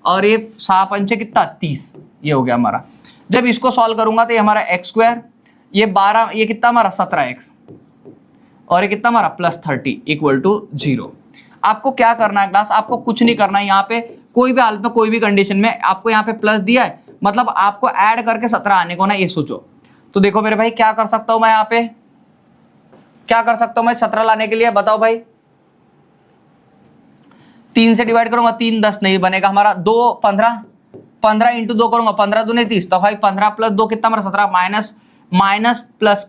और ये 6 पंचे कितना 30, ये हो गया हमारा। जब इसको सॉल्व करूंगा तो ये हमारा एक्स स्क्वायर, ये 12 ये कितना हमारा 17x और ये कितना हमारा प्लस 30 इक्वल टू 0। आपको क्या करना है क्लास, आपको कुछ नहीं करना है, यहाँ पे कोई भी हालत में कोई भी कंडीशन में आपको यहाँ पे प्लस दिया है, मतलब आपको ऐड करके 17 आने को ना, ये सोचो। तो देखो मेरे भाई क्या कर सकता हूं मैं, यहाँ पे क्या कर सकता हूं मैं 17 लाने के लिए, बताओ भाई 3 से डिवाइड करूंगा 3 10 नहीं बनेगा हमारा, 2 15 15 इंटू 2 करूंगा 15 दूने 30, तो भाई 15 प्लस 2 कितना हमारा 17, माइनस प्लस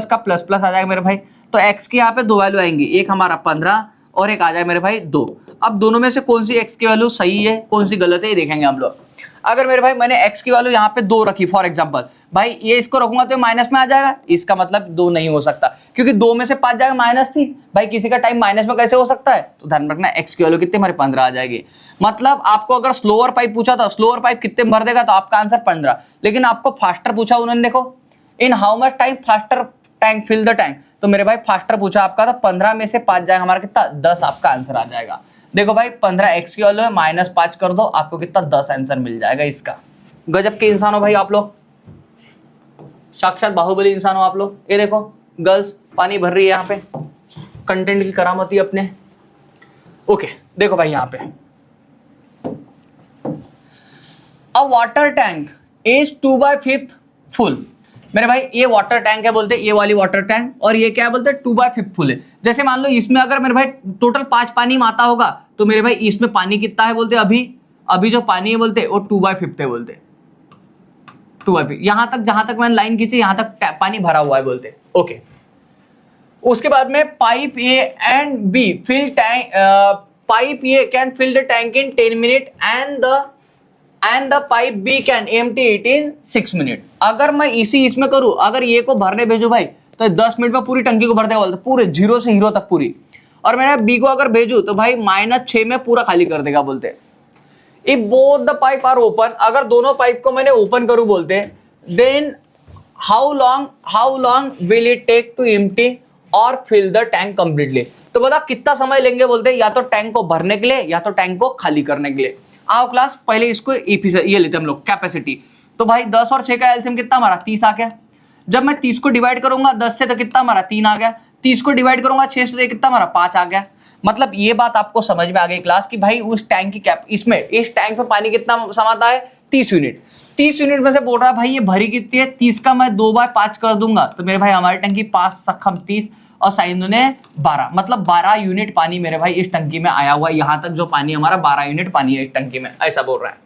का प्लस प्लस आ जाएगा मेरे भाई। तो x की यहाँ पे 2 वैल्यू आएंगी, एक हमारा 15 और एक आ जाए मेरे भाई 2। अब दोनों में से कौन सी x की वैल्यू सही है कौन सी गलत है ये देखेंगे हम लोग। अगर मेरे भाई मैंने x की वैल्यू यहाँ पे 2 रखी फॉर एग्जांपल, भाई ये इसको रखूंगा तो माइनस में आ जाएगा, इसका मतलब 2 नहीं हो सकता, क्योंकि 2 में से 5 जाएगा -3। भाई किसी का टाइम माइनस में कैसे हो सकता है, तो ध्यान रखना x की वैल्यू कितनी हमारी 15 आ जाएगी। मतलब आपको अगर स्लोअर पाइप पूछा था, स्लोअर पाइप कितने में भर देगा, तो आपका आंसर 15। लेकिन आपको फास्टर पूछा उन्होंने, देखो in how much time faster tank fill the tank, तो मेरे भाई फास्टर पूछा आपका, तो 15 में से 5 जाएगा हमारा कितना 10, आपका आंसर आ जाएगा। देखो भाई 15 x की वैल्यू है, -5 कर दो, आपको कितना 10 आंसर मिल जाएगा इसका। गजब के इंसान हो भाई आप लोग, साक्षात बाहुबली इंसान हो आप लोग। ये देखो गर्ल्स पानी भर रही है यहाँ पे, कंटेंट की करामती अपने। ओके देखो भाई यहाँ पे, अ वाटर टैंक इज 2/5 फुल। मेरे भाई ये वाटर टैंक है बोलते, ये वाली वाटर टैंक, और ये क्या बोलते 2/5 फुल है। जैसे मान लो इसमें अगर मेरे भाई टोटल 5 पानी में आता होगा, तो मेरे भाई इसमें पानी कितना है बोलते, अभी जो पानी है बोलते वो 2/5 है बोलते, 2/5। यहां तक जहां तक मैंने लाइन खींची यहां तक पानी भरा हुआ है बोलते। ओके उसके बाद में pipe A and B fill tank, pipe A can fill the tank in 10 minute and the pipe B can empty it in 6 minute. अगर मैं इसमें करूं, अगर ये को भरने भेजू भाई तो 10 मिनट में पूरी टंकी को भर देगा बोलते, पूरे 0 से हीरो तक पूरी। और मैंने बी को अगर भेजू तो भाई -6 में पूरा खाली कर देगा बोलते। If both the pipe are open, अगर दोनों पाइप को मैंने ओपन करूं बोलते, then how long will it take to empty और फिल द टैंक कंप्लीटली। तो बता कितना समय लेंगे बोलते, या तो टैंक को भरने के लिए या तो टैंक को खाली करने के लिए। आओ क्लास पहले इसको ये लेते हम लोग कैपेसिटी। तो भाई 10 और 6 का एलसीएम कितना हमारा 30 आ गया। जब मैं 30 को डिवाइड करूंगा 10 से तो कितना हमारा 3 आ गया, 30 को डिवाइड करूंगा 6 से तो कितना हमारा 5 आ गया। मतलब ये बात आपको समझ में आ गई क्लास की भाई उस टैंक की कैप, इसमें इस टैंक में पानी कितना समाता है 30 यूनिट। 30 यूनिट में से बोल रहा है भाई ये भरी कितनी है, 30 का मैं 2/5 कर दूंगा, तो मेरे भाई हमारी टंकी 5 सखम 30 और साइन ने 12, मतलब 12 यूनिट पानी मेरे भाई इस टंकी में आया हुआ है। यहां तक जो पानी हमारा 12 यूनिट पानी है इस टंकी में, ऐसा बोल रहा है।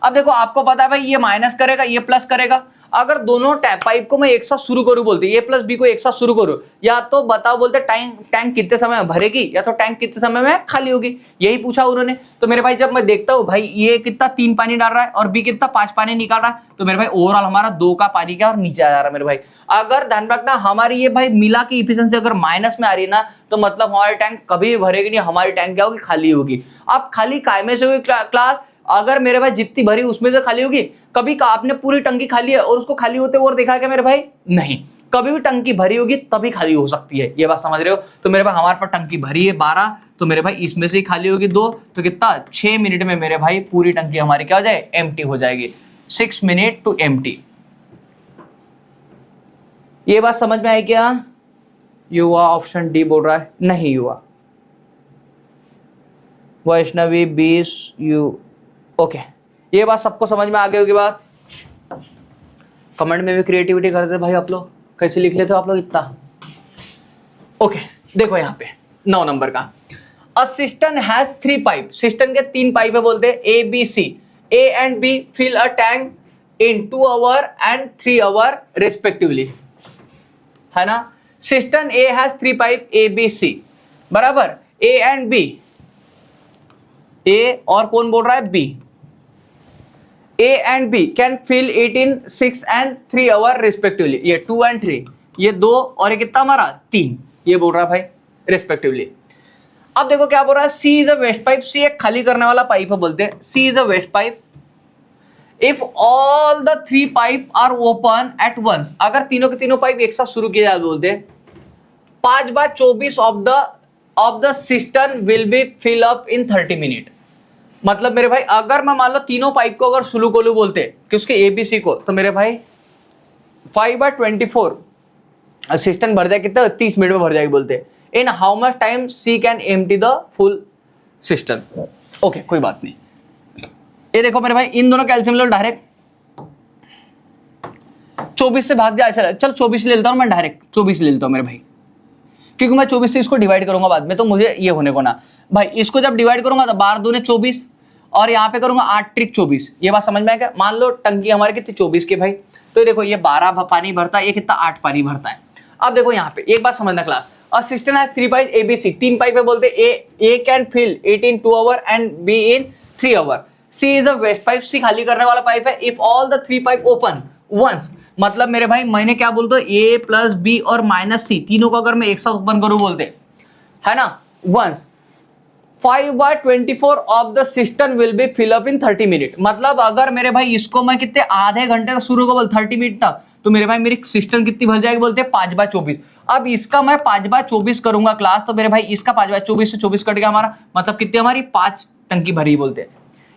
अब देखो आपको पता है भाई ये माइनस करेगा ये प्लस करेगा। अगर दोनों पाइप को मैं एक साथ शुरू करूं बोलते, ए प्लस बी को एक साथ शुरू करूं, या तो बताओ बोलते टैंक कितने समय में भरेगी या तो टैंक कितने समय में खाली होगी, यही पूछा उन्होंने। तो मेरे भाई जब मैं देखता हूं भाई ये कितना 3 पानी डाल रहा है और बी कितना 5 पानी निकाल रहा है, तो मेरे भाई ओवरऑल हमारा 2 का पानी क्या और नीचे आ जा रहा है मेरे भाई। अगर ध्यान रखना हमारी ये भाई मिला की इफिशिएंसी अगर माइनस में आ रही है ना, तो मतलब हमारी टैंक कभी भी भरेगी नहीं, हमारी टैंक क्या होगी खाली होगी। अब खाली कायमे से होगी क्लास, अगर मेरे भाई जितनी भरी उसमें से खाली होगी। कभी आपने पूरी टंकी खाली है और उसको खाली होते और देखा क्या मेरे भाई, नहीं। कभी भी टंकी भरी होगी तभी खाली हो सकती है, ये बात समझ रहे हो। तो मेरे भाई हमारे पास टंकी भरी है 12, तो मेरे भाई इसमें से ही खाली होगी 2, तो कितना 6 मिनट में मेरे भाई पूरी टंकी हमारी क्या हो जाए एम्प्टी हो जाएगी। 6 मिनट टू एम्प्टी। ये बात समझ में आई क्या? युवा ऑप्शन डी बोल रहा है, नहीं युवा वैष्णवी 20 यू। ओके ये बात सबको समझ में आ गई होगी बात। कमेंट में भी क्रिएटिविटी करते भाई आप लोग, कैसे लिख लेते हो आप लोग इतना। ओके देखो यहाँ पे 9 नंबर का, a system has 3 pipe, system के 3 पाइप है बोलते A B C, A and B fill a tank in 2 hour and 3 hour respectively, है ना। System A has 3 pipe A B C बराबर, ए एंड बी, ए और कौन बोल रहा है B, A and B can fill it in 6 and 3 hour respectively। ये 2 and 3, ये 2 और ये कितना हमारा 3, ये बोल रहा है भाई respectively। अब देखो क्या बोल रहा है, C is a waste pipe, C एक खाली करने वाला पाइप है बोलते हैं, C is a waste pipe। If all the 3 pipe are open at once, अगर तीनों के तीनों पाइप एक साथ शुरू किए जाते बोलते हैं, 5/24 of the cistern will be fill up in 30 minute. मतलब मेरे भाई अगर मैं मान लो तीनों पाइप को अगर शुरू कोलू बोलते कि उसके एबीसी को, तो मेरे भाई 5/24 सिस्टम भर जाए कितना 30 मिनट में भर जाएगी बोलते। In how much time C can empty the full system. Okay कोई बात नहीं। ये देखो मेरे भाई इन दोनों कैल्शियम ले लो डायरेक्ट, 24 से भाग जाए, चल 24 ले लेता हूं मैं, डायरेक्ट 24 ले लेता हूं मेरे भाई, क्योंकि मैं 24 से इसको डिवाइड करूंगा बाद में, तो मुझे ये होने को ना भाई। इसको जब डिवाइड करूंगा तो 12 दूने 24 और यहाँ पे करूंगा 8 ट्रिक 24। ये बात समझ में आएगा। मान लो टंकी हमारी कितनी 24 की भाई, तो देखो ये 12 पानी भरता है, ये कितना 8 पानी भरता है। अब देखो यहाँ पे एक बात समझना क्लास, और system has 3 pipe A B C, 3 pipe है बोलते A can fill it in 2 hour and B in 3 hour. C is a waste pipe, C खाली करने वाला पाइप है। If all the 3 pipe open, once, मतलब मेरे भाई मैंने क्या बोलते ए प्लस बी और माइनस सी तीनों को अगर मैं एक साथ ओपन करूं बोलते है ना, once 5/24 of the system will be fill up in 30 minute. मतलब अगर मेरे भाई इसको मैं कितने आधे घंटे तक शुरू को बोल 30 मिनट तक, तो मेरे भाई मेरी सिस्टम कितनी भर जाएगी बोलते 5/24। अब इसका मैं 5/24 करूंगा क्लास, तो मेरे भाई इसका 5/24 से 24 कट गया हमारा, मतलब कितनी हमारी 5 टंकी भरी बोलते।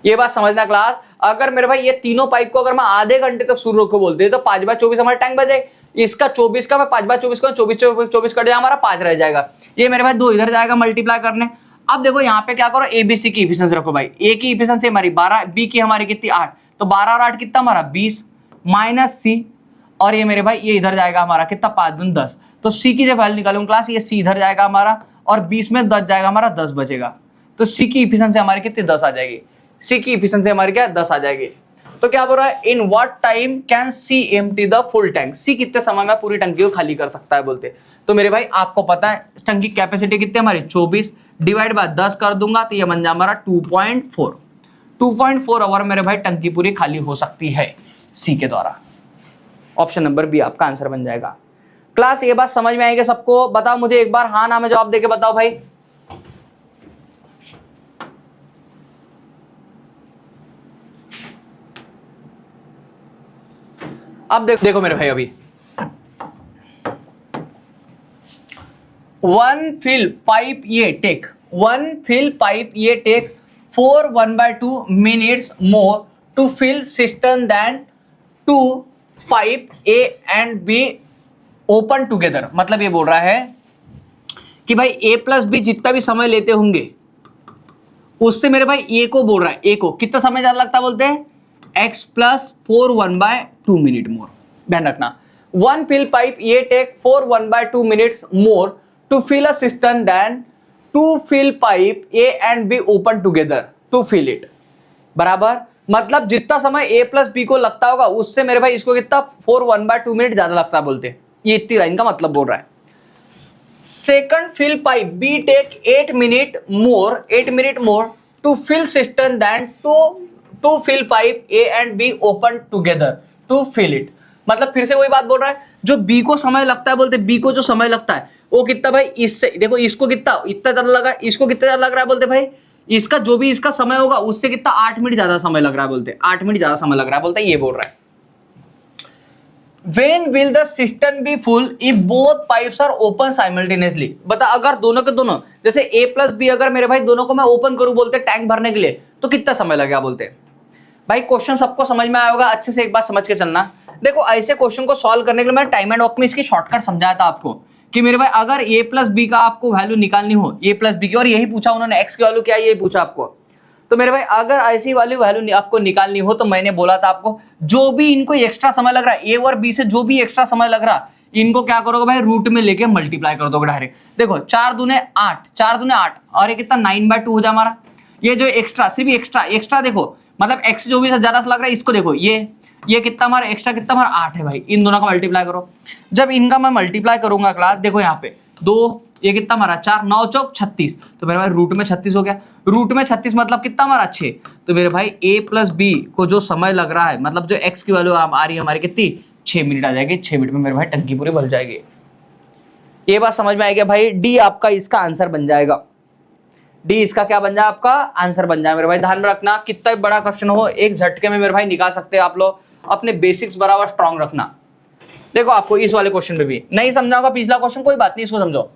ये बात समझना क्लास, अगर मेरे भाई ये तीनों पाइप को अगर मैं आधे घंटे तक शुरू को बोलते तो 5/24 हमारा टैंक बच जाए। इसका 24 का मैं 5/24 का 24 कट जाए, हमारा 5 रह जाएगा। ये मेरे भाई 2 इधर जाएगा मल्टीप्लाई करने। अब देखो यहाँ पे क्या करो, एबीसी की इफिशिएंसी रखो भाई। ए की इफिशिएंसी हमारी 12, बी की हमारी कितनी 8, तो 12 और 8 कितना हमारा 20 माइनस सी, और ये मेरे भाई ये इधर जाएगा हमारा कितना 5 दूनी 10, तो सी की जब वैल्यू निकालूंगा क्लास, ये सी इधर जाएगा हमारा और 20 में 10 जाएगा हमारा 10 बचेगा, तो सी की इफिशिएंसी हमारी कितनी 10 आ जाएगी। सी की इफिशिएंसी हमारी क्या 10 आ जाएगी। तो क्या बोल रहा है, in what time can C empty the full tank, C कितने समय में पूरी टंकी को खाली कर सकता है बोलते। तो मेरे भाई आपको पता है टंकी कैपेसिटी कितनी हमारी 24 डिवाइड बाय 10 कर दूंगा, तो ये बन जाए हमारा 2.4 आवर मेरे भाई टंकी पूरी खाली हो सकती है सी के द्वारा। ऑप्शन नंबर बी आपका आंसर बन जाएगा। क्लास ये बात समझ में आएगी सबको? बताओ मुझे एक बार हाँ ना में जवाब देके बताओ भाई। अब देखो मेरे भाई, अभी वन फिल पाइप ये take 4 1/2 minutes more to fill cistern than 2 pipe A and B open together। मतलब ये बोल रहा है कि भाई A प्लस बी जितना भी समय लेते होंगे उससे मेरे भाई A को बोल रहा है, A को कितना समय ज्यादा लगता है बोलते हैं x प्लस 4 1/2 मिनट मोर। ध्यान रखना, वन फिल पाइप ये take 4 1/2 minutes more to fill a cistern than 2 fill pipe A and B open together to fill it। बराबर, मतलब जितना समय A प्लस बी को लगता होगा उससे मेरे भाई इसको कितना 4 1/2 मिनट ज्यादा लगता है बोलते। ये इतनी लाइन का मतलब बोल रहा है। Second fill pipe B take 8 minute more to fill system than to fill pipe A and B open together to fill it. मतलब फिर से वही बात बोल रहा है, जो B को समय लगता है बोलते, B को जो समय लगता है वो कितना भाई, इससे देखो इसको कितना इतना ज्यादा लगा, इसको कितना ज्यादा लग रहा है बोलते भाई, इसका जो भी इसका समय होगा उससे कितना 8 मिनट ज्यादा समय लग रहा है बोलते, 8 मिनट ज्यादा समय लग रहा है बोलते, ये बोल रहा है। When will the cistern be full if both pipes are open simultaneously। बता अगर दोनों के दोनों जैसे A प्लस बी अगर मेरे भाई दोनों को मैं ओपन करूं बोलते टैंक भरने के लिए, तो कितना समय लगेगा बोलते। भाई क्वेश्चन सबको समझ में आया होगा, अच्छे से एक बात समझ के चलना। देखो ऐसे क्वेश्चन को सॉल्व करने के लिए मैं टाइम एंड वर्क में इसकी शॉर्टकट समझाया था आपको कि मेरे भाई अगर A प्लस बी का आपको वैल्यू निकालनी हो, A प्लस बी की, और यही पूछा उन्होंने x की वैल्यू क्या है यही पूछा आपको, तो मेरे भाई अगर ऐसी वाली वैल्यू आपको निकालनी हो तो मैंने बोला था आपको जो भी इनको एक्स्ट्रा समय लग रहा है A और B से जो भी एक्स्ट्रा समय लग रहा इनको क्या करोगे भाई रूट में लेके मल्टीप्लाई कर दोगे डायरेक्ट। देखो 4 दूने 8 और ये कितना 9/2 हो जाए हमारा। ये जो एक्स्ट्रा सिर्फ एक्स्ट्रा देखो, मतलब x जो भी ज्यादा लग रहा है इसको देखो, ये कितना हमारा एक्स्ट्रा कितना हमारा 8 है भाई, इन दोनों का मल्टीप्लाई करो। जब इनका मैं मल्टीप्लाई करूंगा क्लास, देखो यहाँ पे 2, ये कितना हमारा 4 9 चौक 36, तो मेरे भाई रूट में 36 हो गया। रूट में 36 मतलब कितना हमारा 6, तो मेरे भाई A प्लस बी को जो समय लग रहा है, मतलब जो x की वैल्यू आ रही है हमारी कितनी 6 मिनट आ जाएगी। 6 मिनट में मेरे भाई टंकी पूरी भर जाएगी। ये बात समझ में आएगी भाई, डी आपका इसका आंसर बन जाएगा। डी इसका क्या बन जाए, आपका आंसर बन जाए। मेरे भाई ध्यान में रखना, कितना भी बड़ा क्वेश्चन हो एक झटके में मेरे भाई निकाल सकते हैं आप लोग। अपने बेसिक्स बराबर स्ट्रांग रखना। देखो आपको इस वाले क्वेश्चन में भी नहीं समझाऊंगा पिछला क्वेश्चन, कोई बात नहीं, इसको समझो।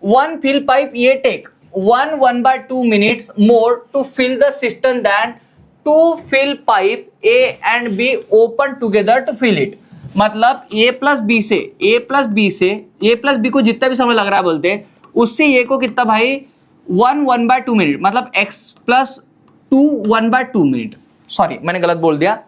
वन फिल पाइप ये take 1/2 minutes more to fill the cistern than 2 fill pipe A and B open together to fill it। मतलब A प्लस बी को जितना भी समय लग रहा है बोलते उससे A को कितना भाई 1/2 मिनट, मतलब x प्लस 2 1/2 मिनट, सॉरी मैंने गलत बोल दिया।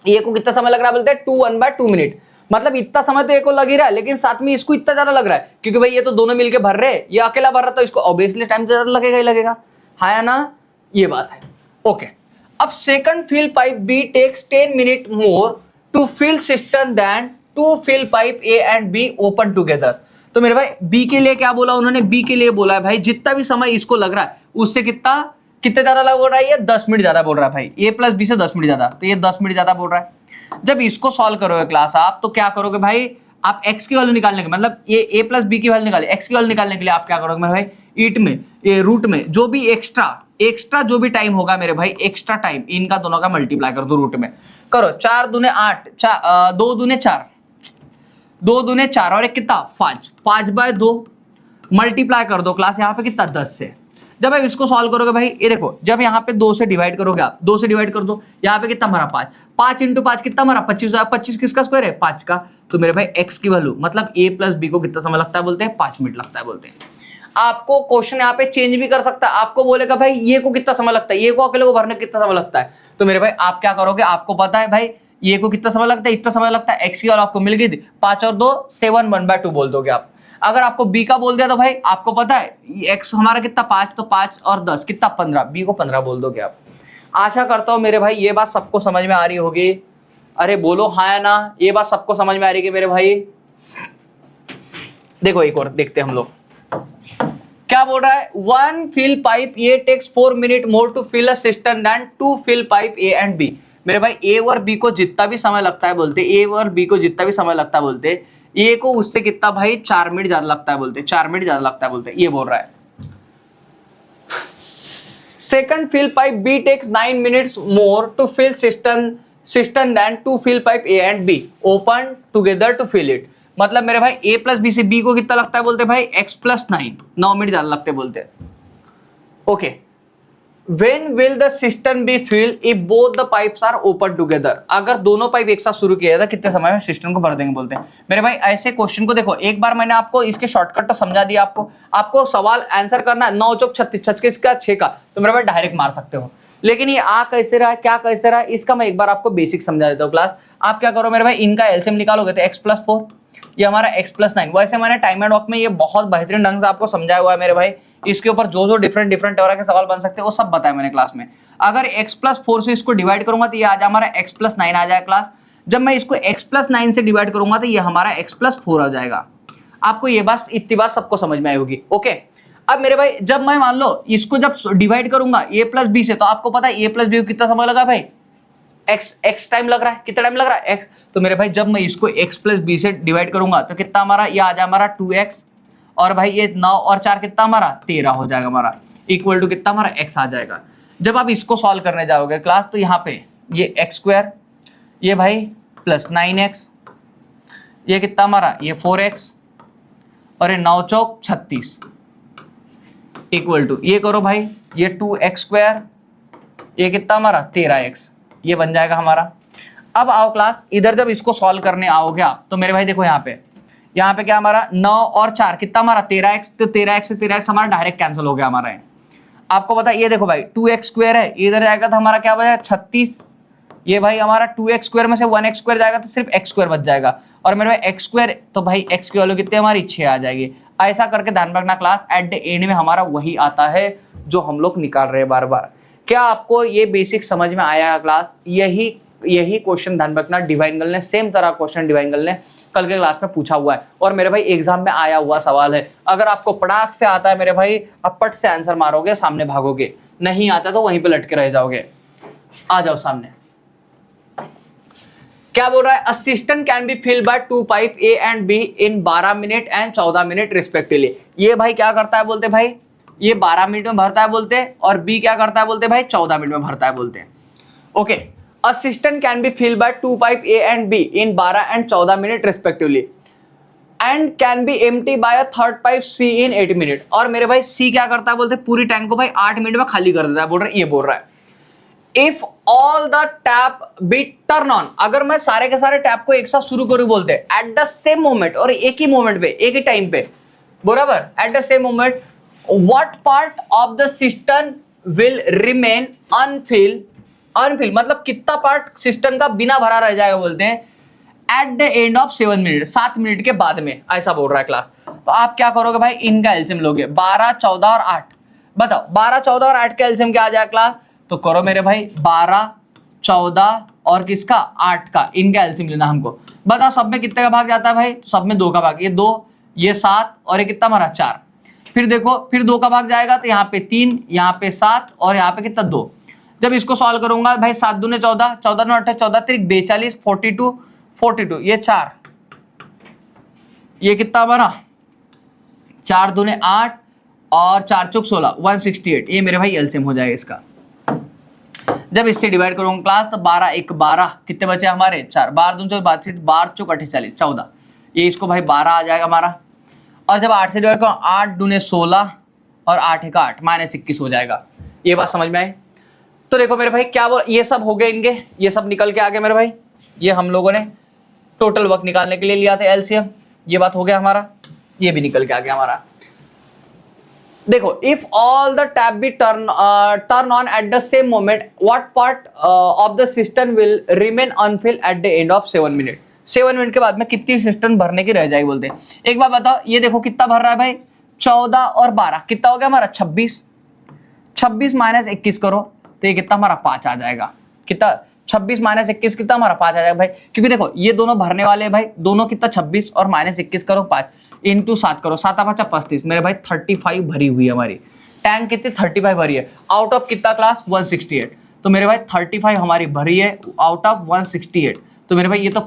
A को कितना समय लग रहा है बोलते 2 1/2 मिनट, मतलब इतना समय तो A को लग ही रहा है, लेकिन साथ में इसको इतना ज्यादा लग रहा है क्योंकि भाई ये तो दोनों मिलके भर रहे, ये अकेला भर रहा तो इसको ऑब्वियसली टाइम ज्यादा लगेगा ही लगेगा, है या ना, ये बात है। ओके, अब second fill pipe B takes 10 minute more to fill system than to fill pipe A and B open together. तो मेरे भाई B के लिए क्या बोला उन्होंने, B के लिए बोला है भाई जितना भी समय इसको लग रहा है उससे कितने ज्यादा लग रहा है, ये 10 मिनट ज्यादा बोल रहा है भाई, A प्लस बी से 10 मिनट ज्यादा, तो ये 10 मिनट ज्यादा बोल रहा है। जब इसको सॉल्व करोगे क्लास आप, तो क्या करोगे भाई, आप x की वैल्यू निकालने के मतलब ये a प्लस बी की वैल्यू निकाले, x की वैल्यू निकालने के लिए आप क्या करोगे मेरे भाई, ईट में ये रूट में जो भी एक्स्ट्रा जो भी टाइम होगा मेरे भाई, एक्स्ट्रा टाइम इनका दोनों का मल्टीप्लाई कर दो रूट में, करो 4 दूने 8, 2 दूने 4, 2 दूने 4 और एक कितना 5, 5/2 मल्टीप्लाई कर दो क्लास यहाँ पे कितना 10 से। जब आप इसको सॉल्व करोगे भाई, ये देखो जब यहाँ पे 2 से डिवाइड करोगे आप, 2 से डिवाइड कर दो, यहाँ पे कितना हमारा 5, 5 इंटू 5 कितना हमारा 25, 25 किसका स्क्वायर है 5 का। तो मेरे भाई x की वैल्यू मतलब a प्लस बी को कितना समय लगता है बोलते हैं 5 मिनट लगता है बोलते हैं। आपको क्वेश्चन यहाँ पे चेंज भी कर सकता है, आपको बोलेगा भाई ये को कितना समय लगता है, ये को अकेले को भरने कितना समय लगता है। तो मेरे भाई आप क्या करोगे, आपको पता है भाई ये को कितना समय लगता है, इतना समय लगता है, x की वैल्यू आपको मिल गई थी 5 और 2 7, 1/2 बोल दोगे आप। अगर आपको b का बोल दिया तो भाई आपको पता है x हमारा कितना 5, तो 5 और 10 कितना 15, b को 15 बोल दोगे आप। आशा करता हूं मेरे भाई ये बात सबको समझ में आ रही होगी। अरे बोलो हाँ या ना, ये बात सबको समझ में आ रही है मेरे भाई। देखो एक और देखते हैं हम लोग क्या बोल रहा है, 1 fill pipe A takes 4 minutes more to fill a cistern than 2 fill pipe A and B। मेरे भाई A और B को जितना भी समय लगता है बोलते, A और B को जितना भी समय लगता है बोलते, A को उससे कितना भाई 4 मिनट ज्यादा लगता है बोलते, 4 मिनट ज्यादा लगता है बोलते, ये बोल रहा है। Second fill pipe B takes 9 minutes more to fill cistern than 2 fill pipe A and B open together to fill it। मतलब मेरे भाई A प्लस बी से B को कितना लगता है बोलते भाई x प्लस 9 मिनट ज्यादा लगते बोलते। Okay, When will the cistern be filled if both the pipes are open together। अगर दोनों पाइप एक साथ शुरू किया था कितने समय में सिस्टम को भर देंगे बोलते हैं। मेरे भाई ऐसे क्वेश्चन को देखो, एक बार मैंने आपको इसके शॉर्टकट तो समझा दिया, आपको सवाल आंसर करना है 9 चौक 36, 36 का 6 का, तो मेरे भाई डायरेक्ट मार सकते हो। लेकिन ये आ कैसे रहा है, क्या कैसे रहा है, इसका मैं एक बार आपको बेसिक समझा देता हूँ क्लास। आप क्या करो मेरे भाई, इनका एलसीएम निकालोगे तो x प्लस 4, ये हमारा x प्लस 9। वैसे मैंने टाइम एंड वर्क में ये बहुत बेहतरीन ढंग से आपको समझाया हुआ है मेरे भाई। इसके ऊपर जो डिफरेंट तरह के सवाल बन सकते हैं वो सब बताया मैंने क्लास में। अगर x प्लस 4 से इसको डिवाइड करूंगा तो ये आज हमारा x प्लस 9 आ जाएगा क्लास। जब मैं इसको x प्लस 9 से डिवाइड करूंगा तो ये हमारा x प्लस 4 आ जाएगा। आपको ये बात इतनी बात सबको समझ में आई होगी। ओके, अब मेरे भाई जब मैं मान लो इसको जब डिवाइड करूंगा a प्लस बी से, तो आपको पता है a प्लस बी को कितना समय लगा भाई, x टाइम लग रहा है, कितना टाइम लग रहा है x। तो मेरे भाई जब मैं इसको x प्लस बी से डिवाइड करूंगा तो कितना हमारा ये आ जाए हमारा 2x, और भाई ये 9 और 4 कितना हमारा 13 हो जाएगा हमारा, इक्वल टू कितना हमारा x आ जाएगा। जब आप इसको सॉल्व करने जाओगे क्लास तो यहाँ पे ये x², ये भाई प्लस 9x, ये कितना हमारा ये 4x, और ये 9 चौक 36 इक्वल टू ये करो भाई ये 2x², ये कितना हमारा 13x, ये बन जाएगा हमारा। अब आओ क्लास इधर जब इसको सॉल्व करने आओगे आप तो मेरे भाई देखो यहाँ पे क्या हमारा 9 और 4 कितना हमारा 13x, तो 13x से 13x हमारा डायरेक्ट कैंसिल हो गया हमारा। आपको पता है ये देखो भाई 2x² है, इधर जाएगा तो हमारा क्या बचा 36, ये भाई हमारा 2x² में से 1x² जाएगा तो सिर्फ x² बच जाएगा, और मेरे भाई x² तो भाई x की वैल्यू कितनी हमारी 6 आ जाएगी। ऐसा करके ध्यान रखना क्लास, एट द एंड में हमारा वही आता है जो हम लोग निकाल रहे हैं बार बार। क्या आपको ये बेसिक समझ में आया क्लास? यही क्वेश्चन ध्यान रखना, डिवाइन गर्ल ने सेम तरह क्वेश्चन डिवाइन गर्ल ने कल के क्लास में पूछा हुआ है, और मेरे भाई एग्जाम में आया हुआ सवाल है। अगर आपको पटाख से आता है मेरे भाई, आप पट से आंसर मारोगे, सामने भागोगे, नहीं आता तो वहीं पे लटके रह जाओगे। आ जाओ सामने। क्या बोल रहा है, assistant can be filled by 2 pipe A and B in 12 minute and 14 minute respectively. ये भाई क्या करता है बोलते भाई, ये 12 मिनट में भरता है बोलते, और बी क्या करता है बोलते भाई 14 मिनट में भरता है बोलते। Okay, a cistern can be filled by 2 pipe A and B in 12 and 14 minute respectively and can be empty by a third pipe C in 8 minute. और मेरे भाई सी क्या करता है बोलते, पूरी टैंक को भाई 8 मिनट में खाली कर देता है बोल रहा है, ये बोल रहा है। If all the tap be turn on, अगर मैं सारे के सारे टैप को एक साथ शुरू करूं बोलते एट द सेम मोमेंट, और एक ही मोमेंट पे एक ही टाइम पे बराबर at the same moment, what part of the system will remain unfill मतलब कितना पार्ट सिस्टम का बिना भरा रह जाएगा बोलते हैं at the end of 7 minute, 7 minute के बाद में, ऐसा बोल रहा है क्लास। तो आप क्या करोगे भाई, इनका एलसीएम लोगे 12, 14 और 8। बताओ 12, 14 और 8 का एलसीएम क्या आ जाएगा क्लास? तो करो मेरे भाई 12, 14 और किसका 8 का, इनका एलसीएम लेना हमको। बताओ सब में कितने का भाग जाता है भाई? तो सब में 2 का भाग, ये 2, ये 7 और ये कितना हमारा 4। फिर देखो फिर 2 का भाग जाएगा तो यहाँ पे 3, यहाँ पे 7 और यहाँ पे कितना 2। जब इसको सॉल्व करूंगा भाई 7 दूने 14, 14 9 8 14 3 42, 42 42, ये 4, ये कितना बना 4 दूने 8 और 4 चौक 16, 168, ये मेरे भाई एलसीएम हो जाएगा इसका। जब इससे डिवाइड करूंगा क्लास तो 12 1 12, कितने बचे हमारे 4, 12 दूने 24, 12 चौक 48, 14, ये इसको भाई 12 आ जाएगा हमारा। और जब 8 से डिवाइड करो 8 दूने 16 और 8 1 8, -21 हो जाएगा। ये बात समझ में आई? तो देखो मेरे भाई क्या ये सब हो गए इनके, ये सब निकल के आ गए मेरे भाई। ये हम लोगों ने टोटल वर्क निकालने के लिए लिया था एलसीएम, ये बात हो गया हमारा, ये भी निकल के आ गया हमारा। देखो if all the tap be turn on at the same moment what part of the system will remain Anfield eight the end of 7 minute. 7 minute के बाद में कितनी सिस्टम भरने की रह जाएगी बोलते हैं। एक बार बताओ, ये देखो कितना भर रहा है भाई, 14 और 12 कितना हो गया हमारा 26, 26 - 21 करो तो ये कितना हमारा 5 आ जाएगा। कितना 26 - 21 कितना हमारा 5 आ जाएगा भाई, क्योंकि देखो ये दोनों भरने वाले हैं भाई, दोनों कितना 26 और -21 करो 5 इंटू 7 करो, 7 5 35 मेरे भाई 35 भरी हुई है हमारी टैंक, कितनी 35 भरी है आउट ऑफ कितना क्लास 168। तो मेरे भाई 35 हमारी भरी है आउट ऑफ 168। तो मेरे भाई ये तो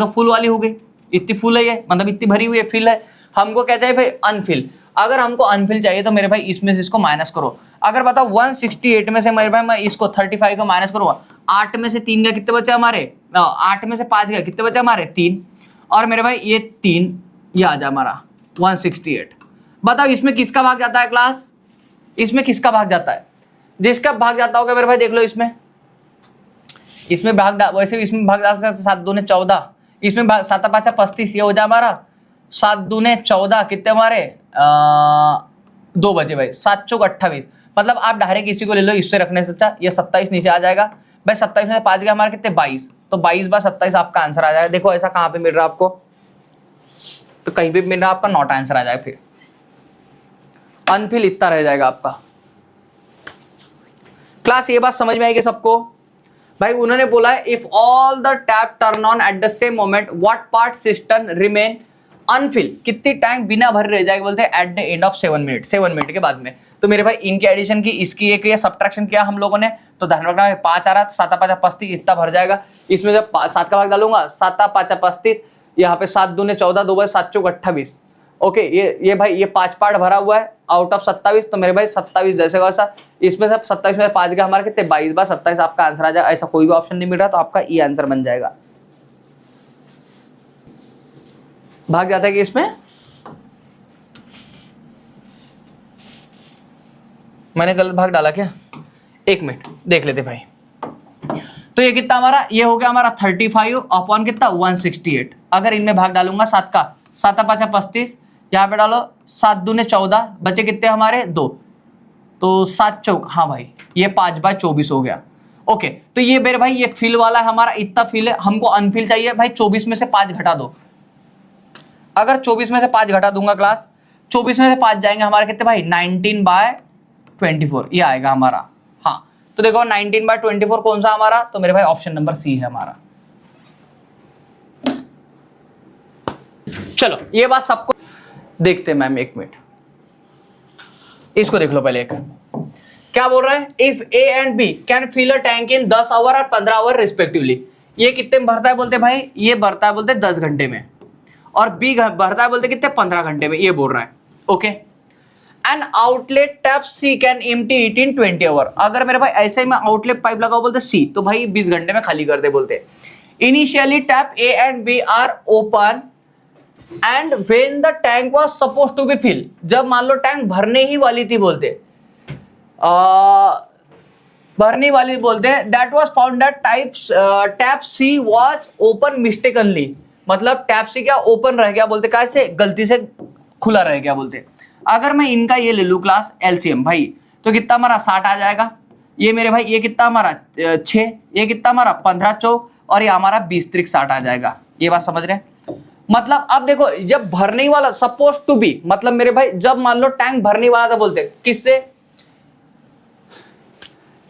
फुल वाली हो गई, इतनी फुल है ये, मतलब इतनी भरी हुई है, फिल है। हमको क्या चाहिए भाई अनफिल, अगर हमको अनफिल चाहिए तो मेरे भाई इसमें से इसको माइनस करो। अगर बताओ 168 में से मेरे भाई मैं इसको 35 को माइनस करूँगा, 8 में से 3 गया कितने बचे हमारे, 8 में से 5 गया कितने बचे हमारे 3, और मेरे भाई ये 3 ये आ जाए हमारा 168। बताओ इसमें किसका भाग जाता है क्लास, इसमें किसका भाग जाता है, जिसका भाग जाता होगा मेरे भाई देख लो इसमें भाग, वैसे इसमें भाग जाता है 7 दूने 14, इसमें 7 5 35, ये हो जाए हमारा 7 दूने 14 कितने हमारे 2 बचे भाई, 7 चौक 28। मतलब आप डायरेक्ट इसी को ले लो, इससे रखने से अच्छा ये 27 नीचे आ जाएगा भाई, 27 में से 5 गया हमारे कितने 22, तो 22/27 आपका आंसर आ जाएगा। देखो ऐसा कहाँ पे मिल रहा है आपको, तो कहीं भी मिल रहा है आपका नॉट आंसर आ जाएगा, फिर अनफिल इतना रह जाएगा आपका। क्लास ये बात समझ में आएगी सबको भाई? उन्होंने बोला है if all the tap turn on at the same moment what part system remain unfill, कितनी टैंक बिना भर रह जाएगी बोलते हैं at the end of 7 minute, 7 minute के बाद में। तो मेरे भाई इनके एडिशन की इसकी एक ये सब्ट्रैक्शन किया हम लोगों ने, तो ध्यान रखना 5 आ रहा, 7 5 35 इतना भर जाएगा। इसमें जब 7 का भाग डालूंगा 7 5 35, यहाँ पे 7 दूने 14, 2 7 चौक 28। ओके ये भाई ये 5 पार्ट भरा हुआ है आउट ऑफ 27, तो मेरे भाई 27 जैसे वैसा, इसमें से 27 में 5 गया हमारे कितने 22/27 आपका आंसर आ जाएगा। ऐसा कोई भी ऑप्शन नहीं मिल रहा तो आपका ये आंसर बन जाएगा। भाग जाता है कि इसमें मैंने गलत भाग डाला क्या, 1 मिनट देख लेते भाई। तो ये कितना हमारा, ये हो गया हमारा 35 अपॉन कितना 168। अगर इनमें भाग डालूंगा 7 का, 7 5 35, यहाँ पे डालो 7 दूने 14, बचे कितने हमारे 2, तो 7 चौक, हाँ भाई ये 5/24 हो गया। ओके तो ये मेरे भाई ये फिल वाला है हमारा, इतना फिल है, हमको अनफिल चाहिए भाई 24 में से 5 घटा दो। अगर 24 में से 5 घटा दूंगा क्लास, 24 में से 5 जाएंगे हमारे कितने भाई 19/24, ये आएगा हमारा। हाँ तो देखो 19/24 कौन सा हमारा, तो मेरे भाई ऑप्शन नंबर सी है हमारा। चलो ये बात सबको देखते हैं मैम, 1 मिनट इसको देख लो पहले। एक क्या बोल रहा है, if A and B can fill a tank in 10 hour और 15 आवर रिस्पेक्टिवली। ये कितने में भरता है बोलते भाई, ये भरता है बोलते 10 घंटे में, और बी भरता है बोलते कितने 15 घंटे में, ये बोल रहा है। Okay an outlet tap C can empty it in 20 hour. अगर मेरे भाई ऐसे ही मैं आउटलेट पाइप लगाओ बोलते सी, तो भाई 20 घंटे में खाली कर दे बोलते। Initially tap A and B are open and when the tank was supposed to be fill, जब मान लो टैंक भरने ही वाली थी बोलते, भरने वाली बोलते हैं, that was found that tap C was open mistakenly. मतलब टैप सी क्या ओपन रह गया बोलते, कैसे गलती से खुला रह गया बोलते। अगर मैं इनका ये ले लूं क्लास एलसीएम भाई, तो कितना हमारा 60 आ जाएगा। ये मेरे भाई ये कितना हमारा 6, ये कितना हमारा 15 चौक, और ये हमारा 20 त्रिक 60 आ जाएगा। ये बात समझ रहे हैं? मतलब अब देखो जब भरने वाला सपोज टू बी, मतलब मेरे भाई जब मान लो टैंक भरने वाला था बोलते किससे,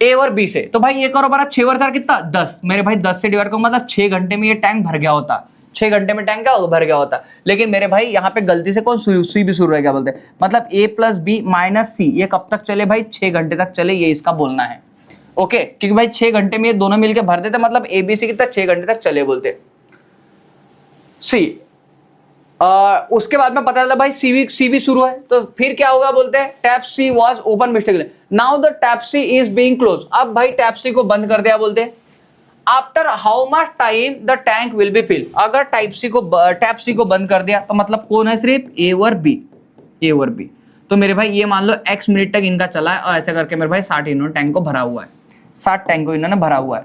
ए और बी से, तो भाई ये करो बराबर 6 और 4 कितना 10, मेरे भाई 10 से डिवाइड करो, मतलब 6 घंटे में ये टैंक भर गया होता, 6 घंटे में टैंक क्या भर गया होता। लेकिन मेरे भाई यहाँ पे गलती से कौन सी भी शुरू रह गया बोलते, मतलब a + b - c, ये कब तक चले भाई 6 घंटे तक चले, ये इसका बोलना है। ओके, क्योंकि भाई 6 घंटे में ये दोनों मिलके भर देते, मतलब एबीसी कितना 6 घंटे तक चले बोलते। सी उसके बाद में पता चला भाई सीबी शुरू है, तो फिर क्या होगा बोलते हैं, tap C was open mistakenly, now the tap C is being close. अब भाई टैप सी को बंद कर दिया बोलते हैं। After how much time the tank will be fill, अगर टैप सी को बंद कर दिया तो मतलब कौन है, सिर्फ ए और बी। तो मेरे भाई ये मान लो x मिनट तक इनका चला है, और ऐसे करके मेरे भाई 60 इन्होंने टैंक को भरा हुआ है, 60 टैंक को इन्होंने भरा हुआ है।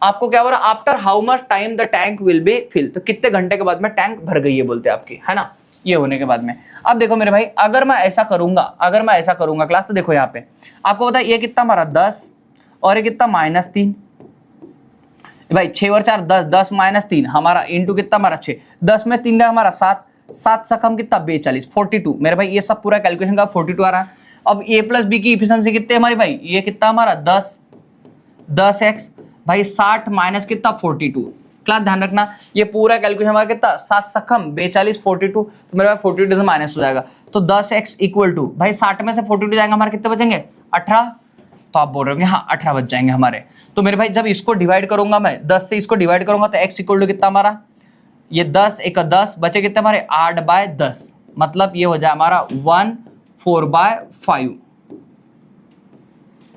आपको क्या बोल रहा है, after how much time the tank will be fill, तो कितने घंटे के बाद में टैंक भर गई है बोलते हैं आपकी, है ना, ये होने के बाद में। अब देखो मेरे भाई, अगर मैं ऐसा करूंगा क्लास, तो देखो यहाँ पे आपको पता है ये कितना हमारा 10 और ये कितना -3, भाई 6 और 4 10, 10 -3 हमारा इंटू कितना हमारा 6, 10 में 3 हमारा 7, 7 से कम कितना 42, 42 मेरे भाई, ये सब पूरा कैलकुलेशन का 42 आ रहा है। अब a प्लस बी की इफिशिएंसी कितनी है हमारी भाई, ये कितना हमारा 10x भाई 60 माइनस कितना 42, क्लास ध्यान रखना ये पूरा कैलकुलेशन हमारा कितना 7 से कम 42 42, तो मेरे भाई 42 से माइनस हो जाएगा, तो 10x इक्वल टू भाई 60 में से 42 जाएंगे हमारे कितने बचेंगे 18, तो आप बोल रहे होंगे हाँ 18 बच जाएंगे हमारे। तो मेरे भाई जब इसको डिवाइड करूंगा मैं 10 से इसको डिवाइड करूंगा तो x इक्वल टू कितना हमारा, ये 10 एक 10 बचे कितने हमारे 8/10, मतलब ये हो जाए हमारा 1/4/5,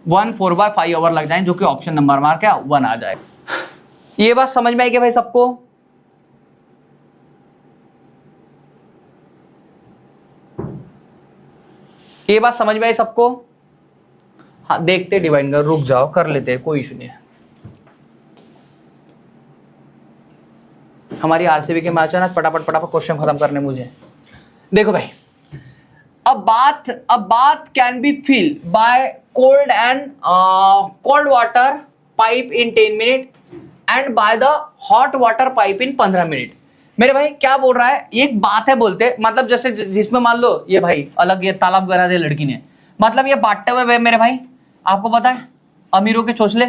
1/4/5 ओवर लग जाए, जो कि ऑप्शन नंबर हमारा क्या 1 आ जाए। ये बात समझ में आई क्या भाई सबको? ये बात समझ में आई सबको? हाँ देखते डिवाइड कर, रुक जाओ कर लेते हैं, कोई इशू नहीं है। हमारी आरसीबी के मैच है ना, फटाफट क्वेश्चन खत्म करने मुझे। देखो भाई, अब bath can be fill by cold water pipe in 10 minute and by the hot water pipe in 15 minute. मेरे भाई क्या बोल रहा है, एक बात है बोलते, मतलब जैसे जिसमें मान लो ये भाई अलग ये तालाब बना दिया लड़की ने, मतलब ये बाथटब है मेरे भाई, आपको पता है अमीरों के चोचले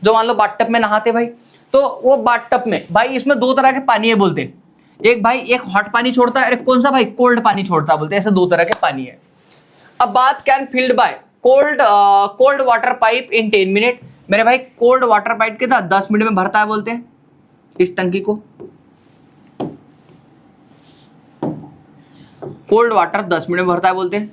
जो मान लो बाथटब में नहाते भाई, तो वो बाथटब में भाई इसमें 2 तरह के पानी है बोलते, एक भाई एक हॉट पानी छोड़ता है, कौन सा भाई कोल्ड पानी छोड़ता है बोलते, ऐसे 2 तरह के पानी है। अब bath can filled by cold water pipe in 10 minute. मेरे भाई कोल्ड वाटर पाइप के 10 मिनट में भरता है बोलते हैं इस टंकी को, कोल्ड वाटर 10 मिनट में भरता है बोलते हैं,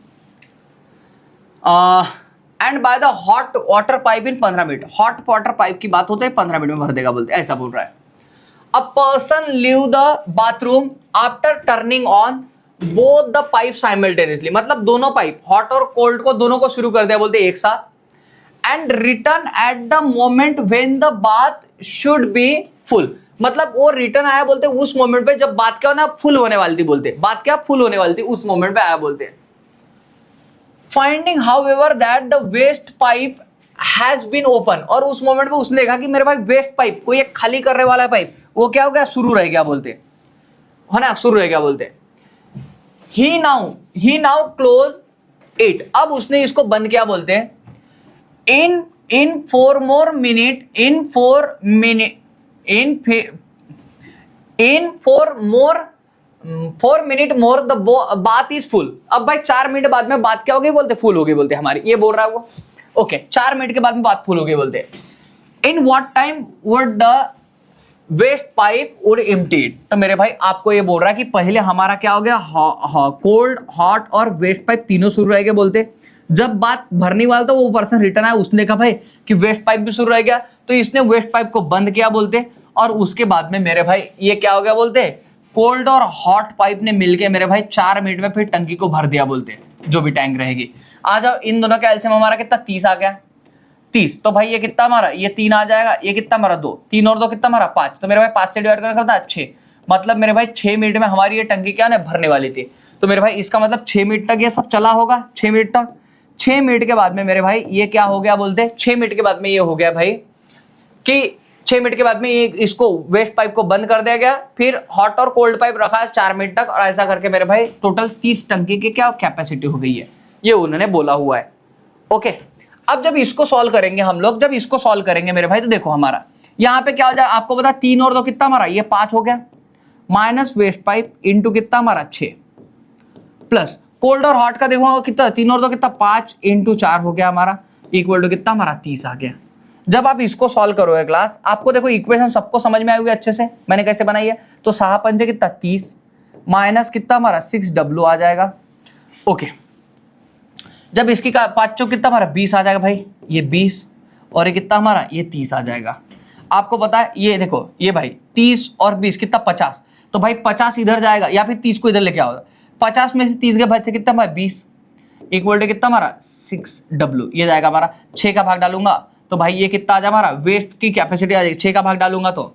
and by the hot water pipe in 15 minute, hot water pipe की बात होती है 15 मिनट में भर देगा बोलते, ऐसा बोल रहा है। A person leave the bathroom after turning on both the pipe simultaneously, मतलब दोनों पाइप हॉट और कोल्ड को दोनों को शुरू कर दिया बोलते एक साथ, and return at the moment when the bath should be full, मतलब वो रिटर्न आया बोलते उस मोमेंट पे जब बात क्या होना फुल होने वाली थी बोलते, बात क्या फुल होने वाली थी उस मोमेंट पे आया बोलते। Finding however that the waste pipe has been open, और उस मोमेंट पे उसने देखा कि मेरे भाई वेस्ट पाइप कोई एक खाली करने वाला पाइप वो क्या हो गया शुरू रह गया बोलते, है ना, शुरू रह गया बोलते। ही नाउ क्लोज इट, अब उसने इसको बंद किया बोलते हैं, इन 4 मिनट मोर द बात इज फुल। अब भाई 4 मिनट बाद में बात क्या हो गई बोलते, फुल हो गई बोलते हमारी, ये बोल रहा है वो। ओके 4 मिनट के बाद में बात फुल हो गई बोलते। In what time would the waste pipe would emptied, तो मेरे भाई आपको ये बोल रहा है कि पहले हमारा क्या हो गया, कोल्ड हॉट और वेस्ट पाइप तीनों शुरू रह गए बोलते। जब बात भरने वाला था वो पर्सन रिटर्न आया, उसने कहा भाई कि वेस्ट पाइप भी शुरू रह गया, तो इसने वेस्ट पाइप को बंद किया बोलते, और उसके बाद में मेरे भाई ये क्या हो गया बोलते, कोल्ड और हॉट पाइप ने मिलके मेरे भाई 4 मिनट में फिर टंकी को भर दिया बोलते, जो भी टैंक रहेगी। आ जाओ, इन दोनों का एलसीएम हमारा कितना 30 आ गया, 30, तो भाई ये कितना हमारा, ये 3 आ जाएगा, ये कितना हमारा 2, 3 और 2 कितना हमारा 5, तो मेरे भाई 5 से डिवाइड करना 6, मतलब मेरे भाई 6 मिनट में हमारी ये टंकी क्या ना भरने वाली थी। तो मेरे भाई इसका मतलब 6 मिनट तक ये सब चला होगा, 6 मिनट तक। 6 मिनट के बाद में मेरे भाई ये क्या हो गया बोलते, 6 मिनट के बाद में ये हो गया भाई कि 6 मिनट के बाद में ये इसको वेस्ट पाइप को बंद कर दिया गया, फिर हॉट और कोल्ड पाइप रखा 4 मिनट तक, और ऐसा करके मेरे भाई टोटल 30 टंकी की क्या कैपेसिटी हो गई है, ये उन्होंने बोला हुआ है। ओके, अब जब इसको सॉल्व करेंगे हम लोग, जब इसको सॉल्व करेंगे मेरे भाई, तो देखो हमारा यहाँ पे क्या हो जाए, आपको पता 3 और 2 कितना हमारा, ये 5 हो गया, माइनस वेस्ट पाइप इंटू कितना हमारा 6, प्लस कोल्ड और हॉट का देखो कितना, 3 और 2 कितना 5 इंटू 4 हो गया हमारा, इक्वल टू कितना हमारा 30 आ गया। जब आप इसको सॉल्व करोगे क्लास, आपको देखो इक्वेशन सबको समझ में आएगी अच्छे से मैंने कैसे बनाई है। तो 6 पंजे कितना 30 माइनस कितना हमारा 6W आ जाएगा। ओके, जब इसकी 5 चौक कितना हमारा 20 आ जाएगा भाई, ये 20 और ये कितना हमारा ये 30 आ जाएगा। आपको पता है ये देखो ये भाई 30 और 20 कितना 50, तो भाई 50 इधर जाएगा या फिर 30 को इधर लेके आओगे। 50 में से 30 के बचे कितना भाई 20 इक्वल टू कितना हमारा 6W, ये जाएगा हमारा। 6 का भाग डालूंगा तो भाई ये कितना आ जाएगा हमारा, वेस्ट की कैपेसिटी आ जाएगी। 6 का भाग डालूंगा तो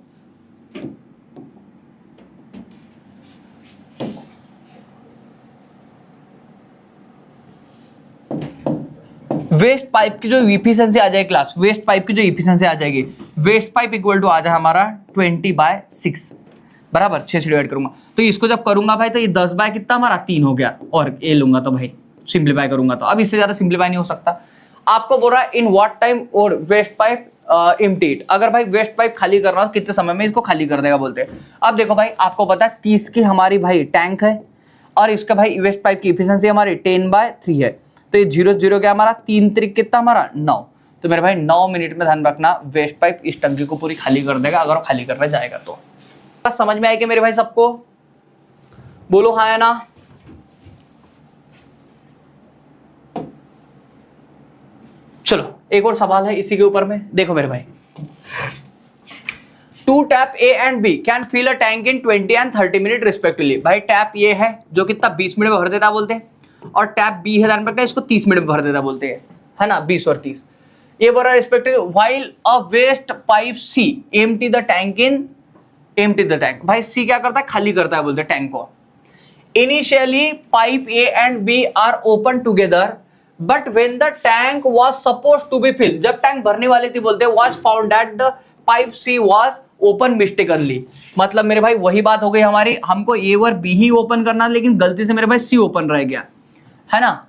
वेस्ट पाइप की जो इफिशिएंसी आ जाएगी क्लास, वेस्ट पाइप की जो इफिशिएंसी आ जाएगी, वेस्ट पाइप इक्वल टू आ जाए हमारा 20/6 बराबर 6 से डिवाइड करूंगा। तो इसको जब करूंगा भाई तो ये 10 बाय कितना हमारा 3 हो गया, और ये लूंगा तो भाई सिंप्लीफाई करूंगा तो अब इससे ज्यादा सिंप्लीफाई नहीं हो सकता। आपको बोल रहा है इन व्हाट टाइम और वेस्ट पाइप एम्प्टीड, अगर भाई वेस्ट पाइप खाली करना हो कितने समय में इसको खाली कर देगा बोलते हैं। अब देखो भाई आपको पता है 30 की हमारी भाई टैंक है और इसका भाई वेस्ट पाइप की इफिशिएंसी हमारी 10/3 है। तो ये 0 क्या हमारा 3 त्रिक कितना हमारा 9। तो मेरे भाई 9 मिनट में ध्यान रखना वेस्ट पाइप इस टंकी को पूरी खाली कर देगा अगर वो खाली करने जाएगा तो। समझ में आएगी मेरे भाई सबको, बोलो हाँ या ना। चलो एक और सवाल है इसी के ऊपर में, देखो मेरे भाई। 2 tap A and B can fill a tank in 20 and 30 minute respectively. भाई टैप ये है जो कितना 20 मिनट में भर देता बोलते हैं, और टैप B है ध्यान रखना इसको 30 मिनट में भर देता बोलते हैं, है ना 20 और 30। ये बोल रहा है respectively while a waste pipe C empty the tank in empty the tank. भाई C क्या करता है खाली करता है बोलते हैं टैंक को। Initially pipe A and B are open together but when the tank was supposed to be fill, जब टैंक भरने वाली थी बोलते हैं was found that the pipe C was open mistakenly. मतलब मेरे भाई वही बात हो गई हमारी, हमको A और B ही ओपन करना लेकिन गलती से मेरे भाई C ओपन रह गया, है ना।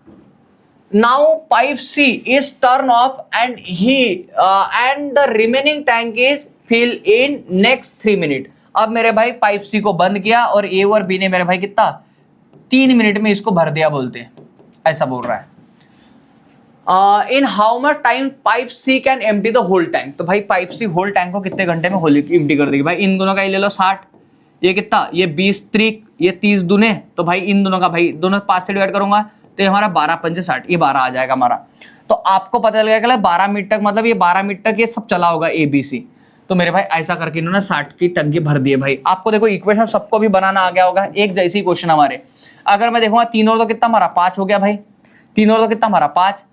Now pipe C is turn off and the remaining tank is fill in next 3 minute. अब मेरे भाई पाइप C को बंद किया और A और B ने मेरे भाई कितना 3 मिनट में इसको भर दिया बोलते हैं, ऐसा बोल रहा है। In how much time pipe C can empty the whole tank. तो भाई पाइप C होल टैंक को कितने घंटे में होल एम्प्टी कर देगी। भाई इन दोनों का ही ले लो 60, ये कितना ये 20 त्रिक ये 30 दूने, तो भाई इन दोनों का भाई दोनों 5 से डिवाइड करूंगा तो ये हमारा 12 पंजे 60, ये 12 आ जाएगा हमारा। तो आपको पता चल गया 12 मिनट तक, मतलब ये 12 मिनट तक ये सब चला होगा ABC। तो मेरे भाई ऐसा करके इन्होंने 60 की टंकी भर दी है। भाई आपको देखो इक्वेशन सबको भी बनाना आ गया होगा, एक जैसी क्वेश्चन हमारे। अगर मैं देखूंगा 3 और तो कितना हमारा 5 हो गया भाई, 3 और तो कितना हमारा 5।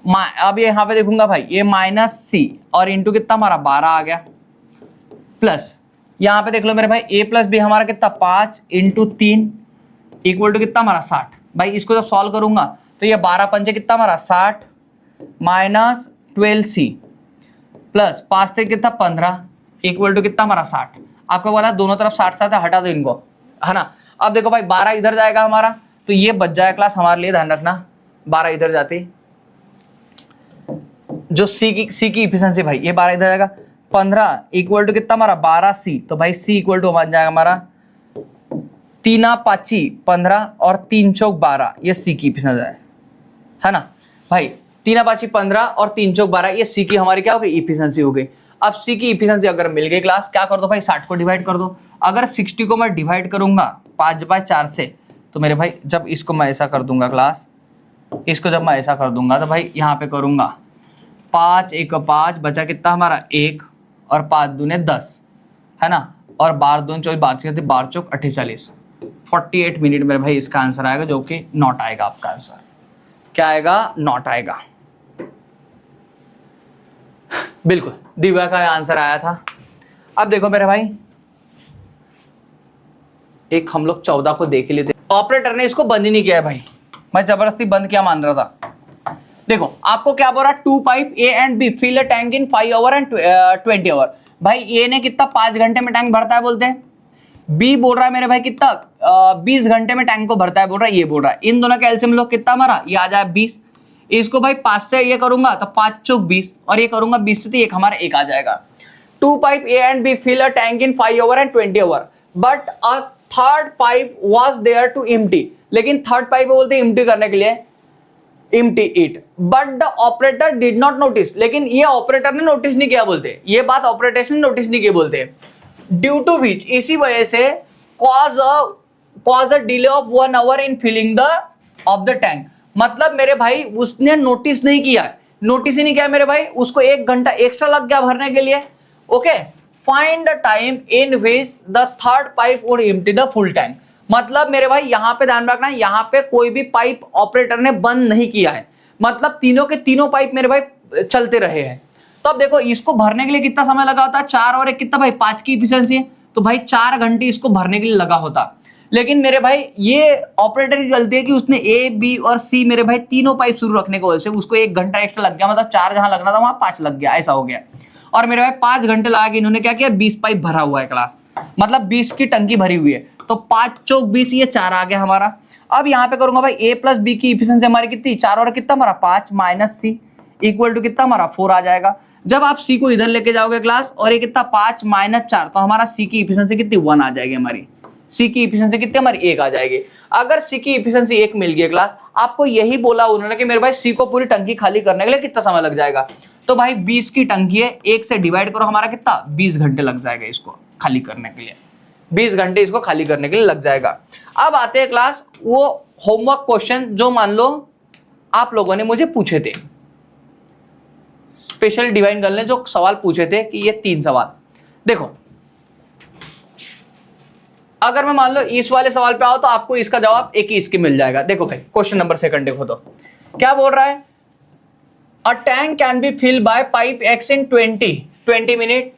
अब ये यहाँ पे देखूंगा भाई ये -C और इंटू कितना हमारा 12 आ गया, प्लस यहाँ पे देख लो मेरे भाई A + B हमारा कितना 5 × 3 इक्वल टू कितना हमारा 60। भाई इसको जब सॉल्व करूंगा तो ये 12 पंजे कितना हमारा 60 माइनस 12C प्लस 5 से कितना 15 इक्वल टू कितना हमारा 60। आपको बोला दोनों तरफ 60 हटा दो इनको, है ना। अब देखो भाई 12 इधर जाएगा हमारा तो ये बच जाएगा क्लास हमारे लिए, ध्यान रखना 12 इधर जाती जो C की इफिशिएंसी भाई ये 12 इधर जाएगा, 15 इक्वल टू कितना हमारा 12C। तो भाई C इक्वल टू बन जाएगा हमारा 3 5 15 और 3 चौक 12, ये C की इफिशिएंसी है ना भाई। 3 5 15 और 3 चौक 12 ये C की हमारी क्या हो गई इफिशिएंसी हो गई। अब C की इफिशिएंसी अगर मिल गई क्लास, क्या कर दो भाई 60 को डिवाइड कर दो। अगर 60 को मैं डिवाइड करूंगा 5/4 से, तो मेरे भाई जब इसको मैं ऐसा कर दूंगा क्लास, इसको जब मैं ऐसा कर दूंगा तो भाई यहाँ पे करूंगा 5 1 5 बचा कितना हमारा 1 और 5 दूने 10, है ना, और 12 दूने 24 12 चौक 48 48 मिनट मेरे भाई इसका आंसर आएगा, जो कि नॉट आएगा आपका आंसर। क्या आएगा नॉट आएगा, बिल्कुल दिव्या का आंसर आया था। अब देखो मेरे भाई एक हम लोग 14 को देख ही लेते। ऑपरेटर ने इसको बंद ही नहीं किया है भाई, मैं जबरदस्ती बंद किया मान रहा था। देखो आपको क्या बोल रहा है 2 pipe A and B fill a tank in 5 hour and 20 hour. भाई A ने कितना 5 घंटे में टैंक भरता है बोलते हैं, B बोल रहा है मेरे भाई कितना 20 घंटे में टैंक को भरता है बोल रहा है, ये बोल रहा है। इन दोनों का एलसीएम लोग कितना हमारा ये आ जाए 20। इसको भाई 5 से ये करूंगा तो 5 चौक 20 और ये करूंगा 20 से तो एक हमारा 1 आ जाएगा। 2 pipe A and B fill a tank in 5 hour and 20 hour but a third pipe was there to empty. लेकिन थर्ड पाइप बोलते हैं एम्प्टी करने के लिए, empty it but the operator did not notice, लेकिन ये ऑपरेटर ने notice नहीं किया बोलते, ये बात ऑपरेटर ने नोटिस नहीं की बोलते। ड्यू टू विच, इसी वजह से cause a delay of 1 hour in filling the of the tank, मतलब मेरे भाई उसने नोटिस नहीं किया, नोटिस ही नहीं किया मेरे भाई, उसको 1 घंटा एक्स्ट्रा लग गया भरने के लिए। Okay, find the time in which the third pipe would empty the full tank, मतलब मेरे भाई यहां पे ध्यान रखना, यहां पे कोई भी पाइप ऑपरेटर ने बंद नहीं किया है, मतलब तीनों के तीनों पाइप मेरे भाई चलते रहे हैं। तो अब देखो इसको भरने के लिए कितना समय लगा होता है, 4 और 1 कितना भाई 5 की इफिशिएंसी है, तो भाई 4 घंटे इसको भरने के लिए लगा होता। लेकिन मेरे भाई ये ऑपरेटर की गलती है कि उसने ए बी और सी मेरे भाई तीनों पाइप शुरू रखने की वजह से उसको 1 घंटा एक्स्ट्रा लग गया, मतलब 4 जहां लगना था वहां 5 लग गया, ऐसा हो गया। और मेरे भाई 5 घंटे लगा के इन्होंने क्या किया, 20 पाइप भरा हुआ है क्लास, मतलब 20 की टंकी भरी हुई है, तो 5 चौक 20, ये 4 आ गया हमारा। अब यहाँ पे करूंगा भाई ए प्लस बी की इफिशिएंसी हमारी कितनी, 4 और कितना हमारा 5 माइनस सी इक्वल टू कितना हमारा 4 आ जाएगा। जब आप सी को इधर लेके जाओगे क्लास, और ये कितना 5 माइनस 4, तो हमारा सी की इफिशिएंसी कितनी 1 आ जाएगी, हमारी सी की इफिशिएंसी कितनी हमारी 1 आ जाएगी। अगर सी की इफिशिएंसी 1 मिल गई क्लास, आपको यही बोला उन्होंने कि मेरे भाई सी को पूरी टंकी खाली करने के लिए कितना समय लग जाएगा, तो भाई 20 की टंकी है, 1 से डिवाइड करो, हमारा कितना 20 घंटे लग जाएगा इसको खाली करने के लिए, 20 घंटे इसको खाली करने के लिए लग जाएगा। अब आते हैं क्लास वो होमवर्क क्वेश्चन जो मान लो आप लोगों ने मुझे पूछे थे, स्पेशल डिवाइन गर्ल ने जो सवाल पूछे थे कि ये 3 सवाल। देखो अगर मैं मान लो इस वाले सवाल पे आओ तो आपको इसका जवाब एक ही इसके मिल जाएगा। देखो भाई क्वेश्चन नंबर 2 देखो, तो क्या बोल रहा है, a tank can be fill by pipe X in 20 minute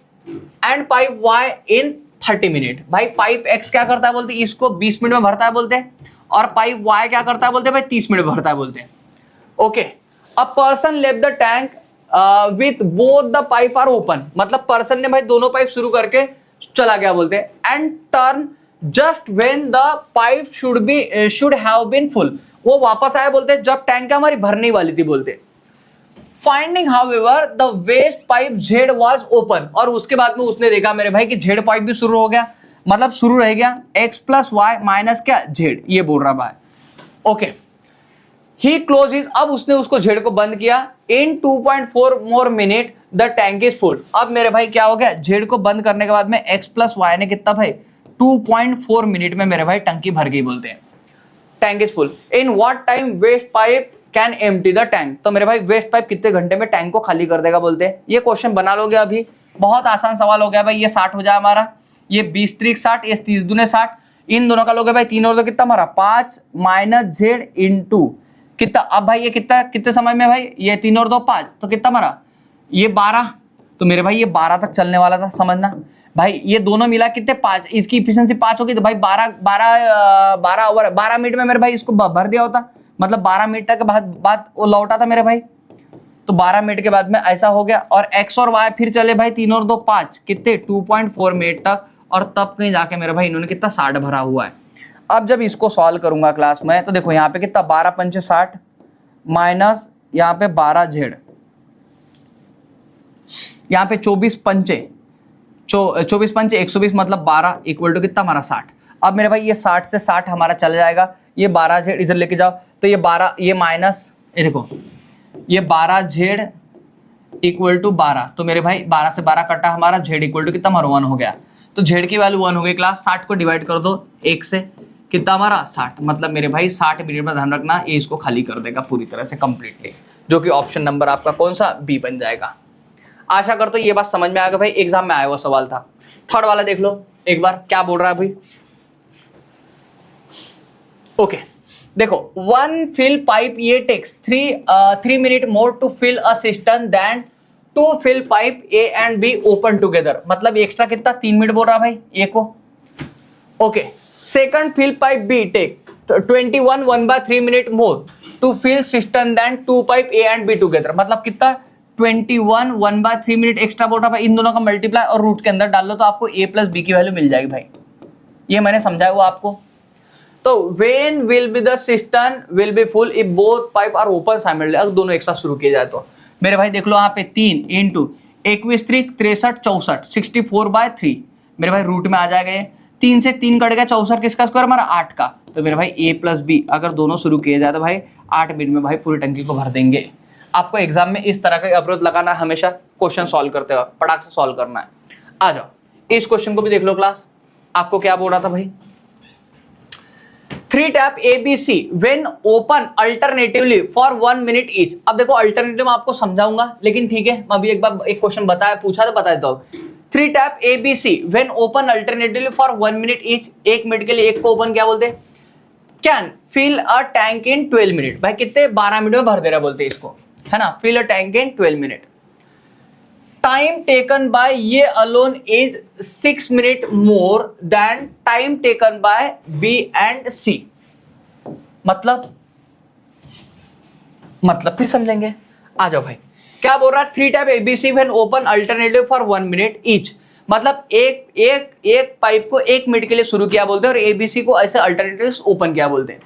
and pipe Y in 30 minute. भाई पाइप एक्स क्या करता है बोलते, इसको 20 मिनट में भरता है बोलते हैं, और पाइप वाई क्या करता है बोलते हैं भाई 30 मिनट में भरता है बोलते हैं। Okay, a person left the tank with both the pipe are open, मतलब पर्सन ने भाई दोनों पाइप शुरू करके चला गया बोलते हैं, and turn just when the pipe should have been full, वो वापस आया बोलते हैं जब टैंक हमारी भरने वाली थी बोलते हैं। Finding however the waste pipe Z was open, और उसके बाद में उसने देखा मेरे भाई कि जेड पाइप भी शुरू हो गया, मतलब शुरू रह गया x प्लस वाई माइनस क्या जेड, ये बोल रहा भाई। ओके, ही क्लोजेस, अब उसने उसको जेड को बंद किया, इन 2.4 more minute the tank is full. अब मेरे भाई क्या हो गया, जेड को बंद करने के बाद में x प्लस वाई ने कितना भाई 2.4 मिनट में मेरे भाई टंकी भर गई बोलते हैं, tank is full. In what time waste pipe can empty the tank, तो मेरे भाई वेस्ट पाइप कितने घंटे में टैंक को खाली कर देगा बोलते हैं। ये क्वेश्चन बना लोगे अभी, बहुत आसान सवाल हो गया भाई। ये 60 हो जाए हमारा, ये 20 त्रिक 60, ये 30 दूने 60, इन दोनों का लोगे भाई 3 और 2 कितना हमारा 5 माइनस जेड इंटू कितना, अब भाई ये कितना कितने समय में भाई, ये 3 और 2 5, तो कितना हमारा ये 12, तो मेरे भाई ये 12 तक चलने वाला था, समझना भाई। ये दोनों मिला कितने 5, इसकी इफिशिएंसी 5 होगी, तो भाई 12 मिनट में मेरे भाई इसको भर दिया होता, मतलब 12 मिनट तक बाद वो लौटा था मेरे भाई, तो 12 मिनट के बाद में ऐसा हो गया। और x और y फिर चले भाई 3 और 2 5, कितने 2.4 मिनट तक, और तब कहीं जाके मेरे भाई इन्होंने कितना 60 भरा हुआ है। अब जब इसको सॉल्व करूंगा क्लास में, तो देखो यहाँ पे कितना 12 पंचे 60 माइनस यहाँ पे 12 जेड, यहाँ पे 24 पंचे 120 मतलब 12 इक्वल टू कितना हमारा 60। अब मेरे भाई ये 60 से 60 हमारा चला जाएगा, ये 12 जेड इधर लेके जाओ, तो ये 12 ये माइनस, ये देखो ये 12 जेड इक्वल टू 12, तो मेरे भाई 12 से 12 कटा हमारा, जेड इक्वल टू कितना हमारा 1 हो गया, तो जेड की वैल्यू 1 हो गई क्लास। 60 को डिवाइड कर दो 1 से, कितना हमारा 60, मतलब मेरे भाई 60 मिनट में ध्यान रखना ये इसको खाली कर देगा पूरी तरह से कंप्लीटली, जो कि ऑप्शन नंबर आपका कौन सा बी बन जाएगा। आशा करता हूं ये बात समझ में आ गया भाई, एग्जाम में आया हुआ सवाल था। थर्ड वाला देख लो एक बार क्या बोल रहा है भाई। ओके देखो, 1 fill pipe ये takes 3 minute more to fill a system than 2 fill pipe A and B open together, मतलब एक्स्ट्रा कितना 3 मिनट बोल रहा भाई ए को। Okay, second fill pipe B take 21 1/3 minute more to fill system than 2 pipe A and B together, मतलब कितना 21 1/3 minute extra बोल रहा भाई। इन दोनों का मल्टीप्लाई और रूट के अंदर डाल लो तो आपको A प्लस B की वैल्यू मिल जाएगी भाई, ये मैंने समझाया हुआ आपको। तो when will be the cistern will be full if both pipe are open simultaneously, अगर दोनों एक साथ शुरू किए जाए तो मेरे भाई देख लो यहाँ पे 3 इंटू 21 3 63 64/3 मेरे भाई रूट में आ जाएगा ये 3 से 3 कट गया, 64 किसका स्क्वायर हमारा 8 का। तो मेरे भाई a प्लस बी अगर दोनों शुरू किए जाए तो भाई 8 मिनट में भाई पूरी टंकी को भर देंगे। आपको एग्जाम में इस तरह का अवरोध लगाना है, हमेशा क्वेश्चन सॉल्व करते वक्त पटाख से सॉल्व करना है। आ जाओ इस क्वेश्चन को भी देख लो क्लास, आपको क्या बोल रहा था भाई, 3 tap ABC when open alternatively for 1 minute each. अब देखो अल्टरनेटिव मैं आपको समझाऊंगा, लेकिन ठीक है मैं अभी एक बार एक क्वेश्चन बताया पूछा तो बता देता हूं। 3 tap ABC when open alternatively for 1 minute each, 1 minute के लिए एक को ओपन क्या बोलते हैं, can fill a tank in 12 minute. भाई कितने 12 मिनट में भर दे रहा बोलते हैं इसको, है ना, fill a tank in 12 minute. Time taken by ये alone is 6 minute more than time taken by B and C। मतलब फिर समझेंगे। आ जाओ भाई क्या बोल रहा है, 3 tap ABC when open alternative for 1 minute each. मतलब एक पाइप को 1 मिनट के लिए शुरू किया बोलते हैं और ABC को ऐसे अल्टरनेटिव ओपन किया बोलते हैं।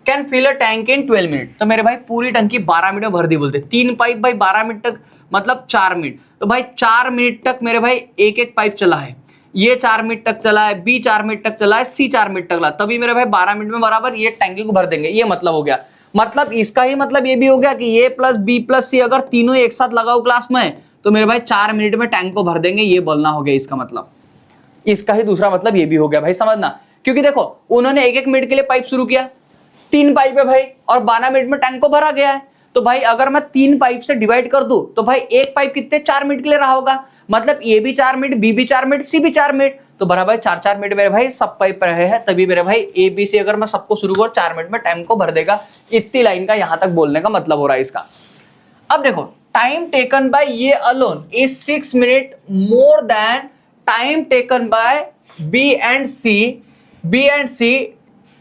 Can fill a tank in 12 minute. तो मेरे भाई पूरी टंकी 12 मिनट में भर दी बोलते। 3 पाइप भाई 12 मिनट तक मतलब 4 मिनट, तो भाई 4 मिनट तक मेरे भाई एक एक पाइप चला है, ये 4 मिनट तक चला है, B 4 मिनट तक चला है, C 4 मिनट तक चला, तभी मेरे भाई 12 मिनट में बराबर ये टंकी को भर देंगे। ये मतलब हो गया, मतलब इसका ही मतलब ये भी हो गया कि ये प्लस B प्लस C अगर तीनों एक साथ लगाओ क्लास में तो मेरे भाई 4 मिनट में टैंक को भर देंगे, ये बोलना हो गया इसका मतलब। इसका ही दूसरा मतलब ये भी हो गया भाई, समझना। क्योंकि देखो उन्होंने 1-1 मिनट के लिए पाइप शुरू किया, 3 पाइप है भाई और 12 मिनट में टैंक को भरा गया है। तो भाई अगर मैं 3 पाइप से डिवाइड कर दूं तो भाई एक पाइप कितने 4 मिनट के लिए रहा होगा, मतलब A भी 4 मिनट, B भी 4 मिनट, C भी 4 मिनट, तो बराबर 4-4 मिनट मेरे भाई सब पाइप रहे हैं, तभी मेरे भाई ABC अगर मैं सबको शुरू कर 4 मिनट में टाइम को भर देगा। इतनी लाइन का यहां तक बोलने का मतलब हो रहा है इसका। अब देखो टाइम टेकन बाय ये alone is 6 minute more than time taken by B and C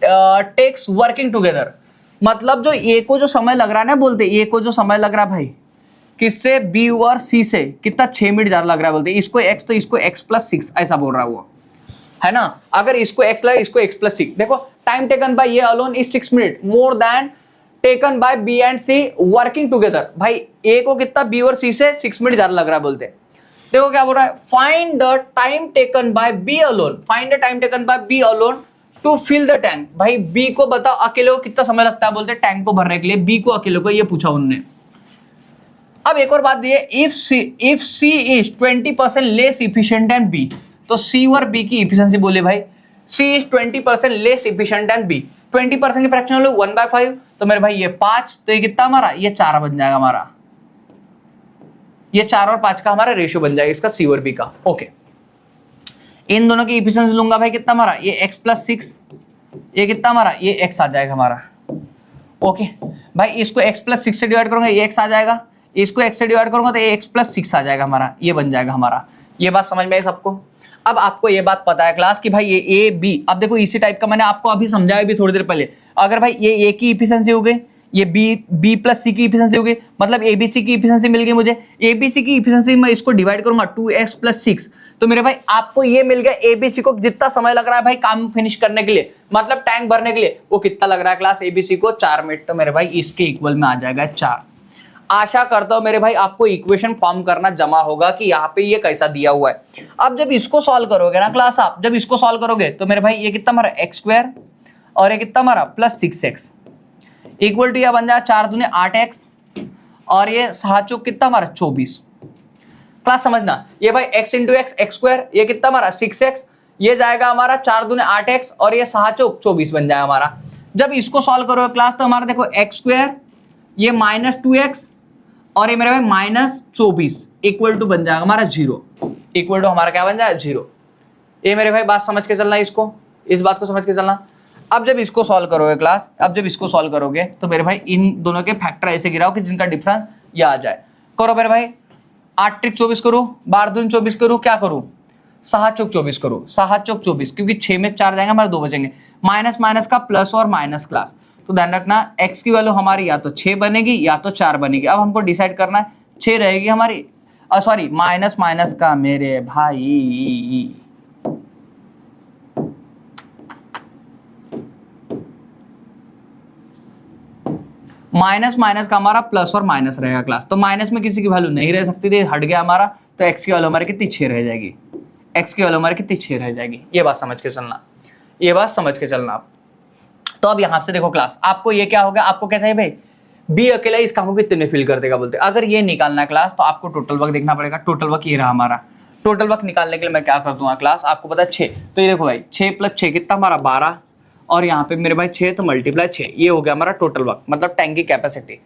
takes working together. मतलब जो A को जो समय लग रहा है ना, बोलते A को जो समय लग रहा है भाई किससे, B और C से, कितना 6 मिनट ज्यादा लग रहा है बोलते। इसको X तो इसको X प्लस 6 ऐसा बोल रहा है वो, है ना। अगर इसको X लगे इसको X प्लस 6। देखो टाइम टेकन बाय ये alone is 6 minute more then taken by B and C working together. भाई A को कितना B और C से 6 मिनट ज्यादा लग रहा है बोलते। देखो क्या बोल रहा है, find the time taken by B alone, find the time taken by B alone to fill the tank. भाई B को बताओ अकेले को कितना समय लगता है बोलते टैंक को भरने के लिए, B को अकेले को, ये पूछा उन्होंने। अब एक और बात दिए, if C is 20% less efficient than B, तो C और B की इफिशिएंसी बोले भाई, C is 20% less efficient than B। 20% की फ्रैक्शन लो 1/5, तो मेरे भाई ये 5, तो ये कितना हमारा, ये 4 बन जाएगा हमारा, ये 4 और 5 का हमारा रेशियो बन जाएगा इसका C और B का। ओके, इन दोनों की इफिशिएंसी लूंगा भाई कितना हमारा, ये x प्लस 6, ये कितना हमारा, ये x आ जाएगा हमारा। ओके भाई इसको x प्लस 6 से डिवाइड करूंगा ये x आ जाएगा, इसको x से डिवाइड करूंगा तो ये x प्लस 6 आ जाएगा हमारा, ये बन जाएगा हमारा। ये बात समझ में आई सबको। अब आपको ये बात पता है क्लास कि भाई ये A B, अब देखो इसी टाइप का मैंने आपको अभी समझाया भी थोड़ी देर पहले। अगर भाई ये A की इफिशिएंसी हो गई, ये B प्लस C की इफिशिएंसी हो गई, मतलब ABC की इफिशिएंसी मिल गई मुझे। ABC की इफिशिएंसी मैं इसको डिवाइड करूंगा 2x प्लस 6, तो मेरे भाई आपको ये मिल गया ABC को जितना समय लग रहा है भाई काम फिनिश करने के लिए, मतलब टैंक भरने के लिए, वो कितना लग रहा है क्लास ABC को 4 मिनट, तो मेरे भाई इसके इक्वल में आ जाएगा 4। आशा करता हूं मेरे भाई आपको इक्वेशन फॉर्म करना जमा होगा कि यहाँ पे ये कैसा दिया हुआ है। अब जब इसको सॉल्व करोगे ना क्लास, आप जब इसको सॉल्व करोगे तो मेरे भाई ये कितना हमारा x² और ये कितना हमारा प्लस 6x इक्वल टू यह बन जाए 4 दूने 8x और ये 7 चौक कितना हमारा 24। क्लास समझना, ये भाई x इंटू एक्स x², ये कितना हमारा 6x, ये जाएगा हमारा 4 दूने 8x और ये 7 चौक 24 बन जाएगा हमारा। जब इसको सॉल्व करोगे क्लास तो हमारा देखो x², ये -2x और ये मेरे भाई -24 इक्वल टू बन जाएगा हमारा 0, इक्वल टू हमारा क्या बन जाएगा 0। ये मेरे भाई बात समझ के चलना, इसको, इस बात को समझ के चलना। अब जब इसको सॉल्व करोगे क्लास, अब जब इसको सॉल्व करोगे तो मेरे भाई इन दोनों के फैक्टर ऐसे गिराओ कि जिनका डिफरेंस ये आ जाए। करो मेरे भाई 8 त्रिक 24 करो, 12 दूनी 24 करो, क्या करूं 7 चौक 24 करो, 7 चौक 24, क्योंकि 6 में 4 जाएंगे हमारे 2 बचेंगे, माइनस माइनस का प्लस और माइनस क्लास। तो ध्यान रखना x की वैल्यू हमारी या तो 6 बनेगी या तो 4 बनेगी। अब हमको डिसाइड करना है 6 रहेगी हमारी, सॉरी माइनस माइनस का मेरे भाई माइनस माइनस का हमारा प्लस और माइनस रहेगा क्लास। तो माइनस में किसी की वैल्यू नहीं रह सकती थी, हट गया हमारा, तो x की वैल्यू हमारी कितनी 6 रह जाएगी, x की वैल्यू हमारी कितनी 6 रह जाएगी। ये बात समझ के चलना, ये बात समझ के चलना आप। तो अब यहाँ से देखो क्लास, आपको ये क्या होगा, आपको क्या चाहिए भाई, बी अकेला इस काम को कितने फिल कर देगा बोलते। अगर ये निकालना है क्लास तो आपको टोटल वर्क देखना पड़ेगा। टोटल वर्क ये रहा हमारा। टोटल वर्क निकालने के लिए मैं क्या कर दूंगा क्लास, आपको पता है 6, तो ये देखो भाई 6 + 6 कितना हमारा 12, और यहाँ पे मेरे भाई 6 तो मल्टीप्लाई 6, ये हो गया हमारा टोटल वर्क, मतलब टैंक की कैपेसिटी।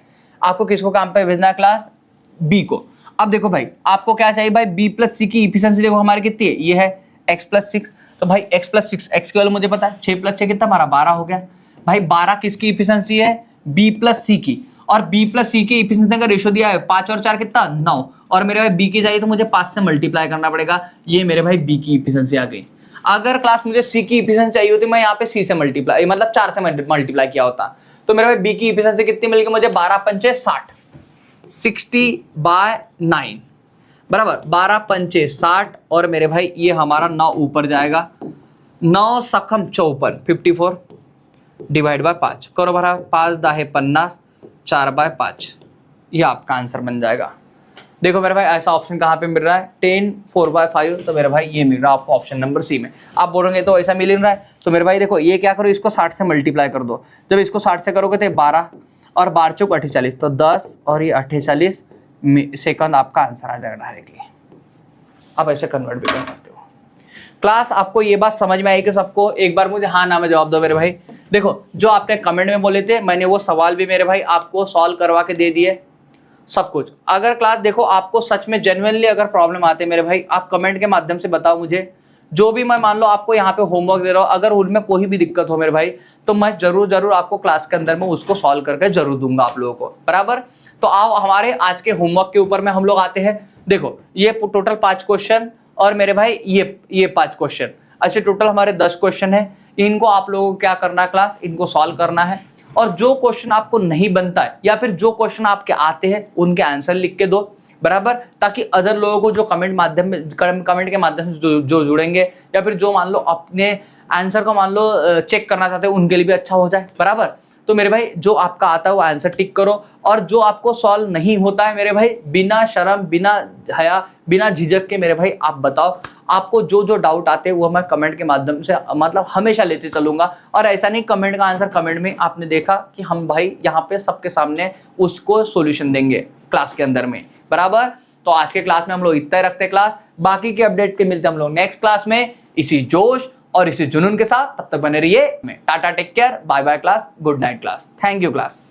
आपको किसको काम पे भेजना है क्लास, बी को। अब देखो भाई आपको क्या चाहिए भाई, बी + सी की इफिशिएंसी देखो हमारी कितनी है, ये है x + 6, तो भाई x + 6, x की वैल्यू मुझे पता है 6 + 6 कितना हमारा 12 हो गया। भाई 12 किसकी इफिशिएंसी है, b + c की, और b + c की इफिशिएंसी का रेशियो दिया है 5 और 4 कितना 9, और मेरे भाई b की चाहिए तो मुझे 5 से मल्टीप्लाई करना पड़ेगा। ये मेरे भाई b की इफिशिएंसी आ गई। अगर क्लास मुझे c की इफिशिएंसी चाहिए होती, मैं यहाँ पे c से मल्टीप्लाई मतलब 4 से मल्टीप्लाई किया होता, तो मेरे भाई b की इफिशिएंसी कितनी मिल गई मुझे, 12 × 5 = 60, 60/9 बराबर 12 × 5 = 60, और मेरे भाई ये हमारा 9 ऊपर जाएगा, 9 सखम 54, 54 डिवाइड बाय 5 करो भरा, 5 × 10 = 50, 4/5, ये आपका आंसर बन जाएगा। देखो मेरे भाई ऐसा ऑप्शन कहाँ पे मिल रहा है, 10 4/5, तो मेरे भाई ये मिल रहा है आपको ऑप्शन नंबर सी में। आप बोलोगे तो ऐसा मिल रहा है, तो मेरे भाई देखो ये क्या करो, इसको 60 से मल्टीप्लाई कर दो। जब इसको 60 से करोगे तो 12 और 12 चौक 48, तो 10 और ये 48 सेकंड आपका आंसर आ जाएगा डायरेक्टली। आप ऐसे कन्वर्ट भी कर सकते हो। क्लास आपको ये बात समझ में आई कि सबको, एक बार मुझे हाँ ना में जवाब दो मेरे भाई। देखो जो आपने कमेंट में बोले थे, मैंने वो सवाल भी मेरे भाई आपको सॉल्व करवा के दे दिए सब कुछ। अगर क्लास देखो आपको सच में जेन्युइनली अगर प्रॉब्लम आते मेरे भाई, आप कमेंट के माध्यम से बताओ मुझे। जो भी मैं मान लो आपको यहाँ पे होमवर्क दे रहा हूँ, अगर उनमें कोई भी दिक्कत हो मेरे भाई, तो मैं जरूर आपको क्लास के अंदर में उसको सॉल्व करके जरूर दूंगा आप लोगों को, बराबर। तो आओ हमारे आज के होमवर्क के ऊपर में हम लोग आते हैं। देखो ये टोटल 5 क्वेश्चन, और मेरे भाई ये 5 क्वेश्चन, अच्छे टोटल हमारे 10 क्वेश्चन है। इनको आप लोगों को क्या करना है क्लास, इनको सॉल्व करना है। और जो क्वेश्चन आपको नहीं बनता है, या फिर जो क्वेश्चन आपके आते हैं, उनके आंसर लिख के दो, बराबर, ताकि अदर लोगों को जो कमेंट के माध्यम से जो जुड़ेंगे, या फिर जो मान लो अपने आंसर को मान लो चेक करना चाहते हैं, उनके लिए भी अच्छा हो जाए, बराबर। तो मेरे भाई जो आपका आता है वो आंसर टिक करो, और जो आपको सॉल्व नहीं होता है मेरे भाई, बिना शर्म, बिना हया, बिना झिझक के मेरे भाई आप बताओ। आपको जो डाउट आते हैं वो मैं कमेंट के माध्यम से मतलब हमेशा लेते चलूंगा। और ऐसा नहीं कमेंट का आंसर कमेंट में आपने देखा कि हम भाई यहाँ पे सबके सामने उसको सॉल्यूशन देंगे क्लास के अंदर में, बराबर। तो आज के क्लास में हम लोग इतना ही रखते हैं क्लास, बाकी के अपडेट के मिलते हैं हम लोग नेक्स्ट क्लास में इसी जोश और इसी जुनून के साथ। तब तक बने रहिए। Tata, take care, bye bye class, good night class, thank you class.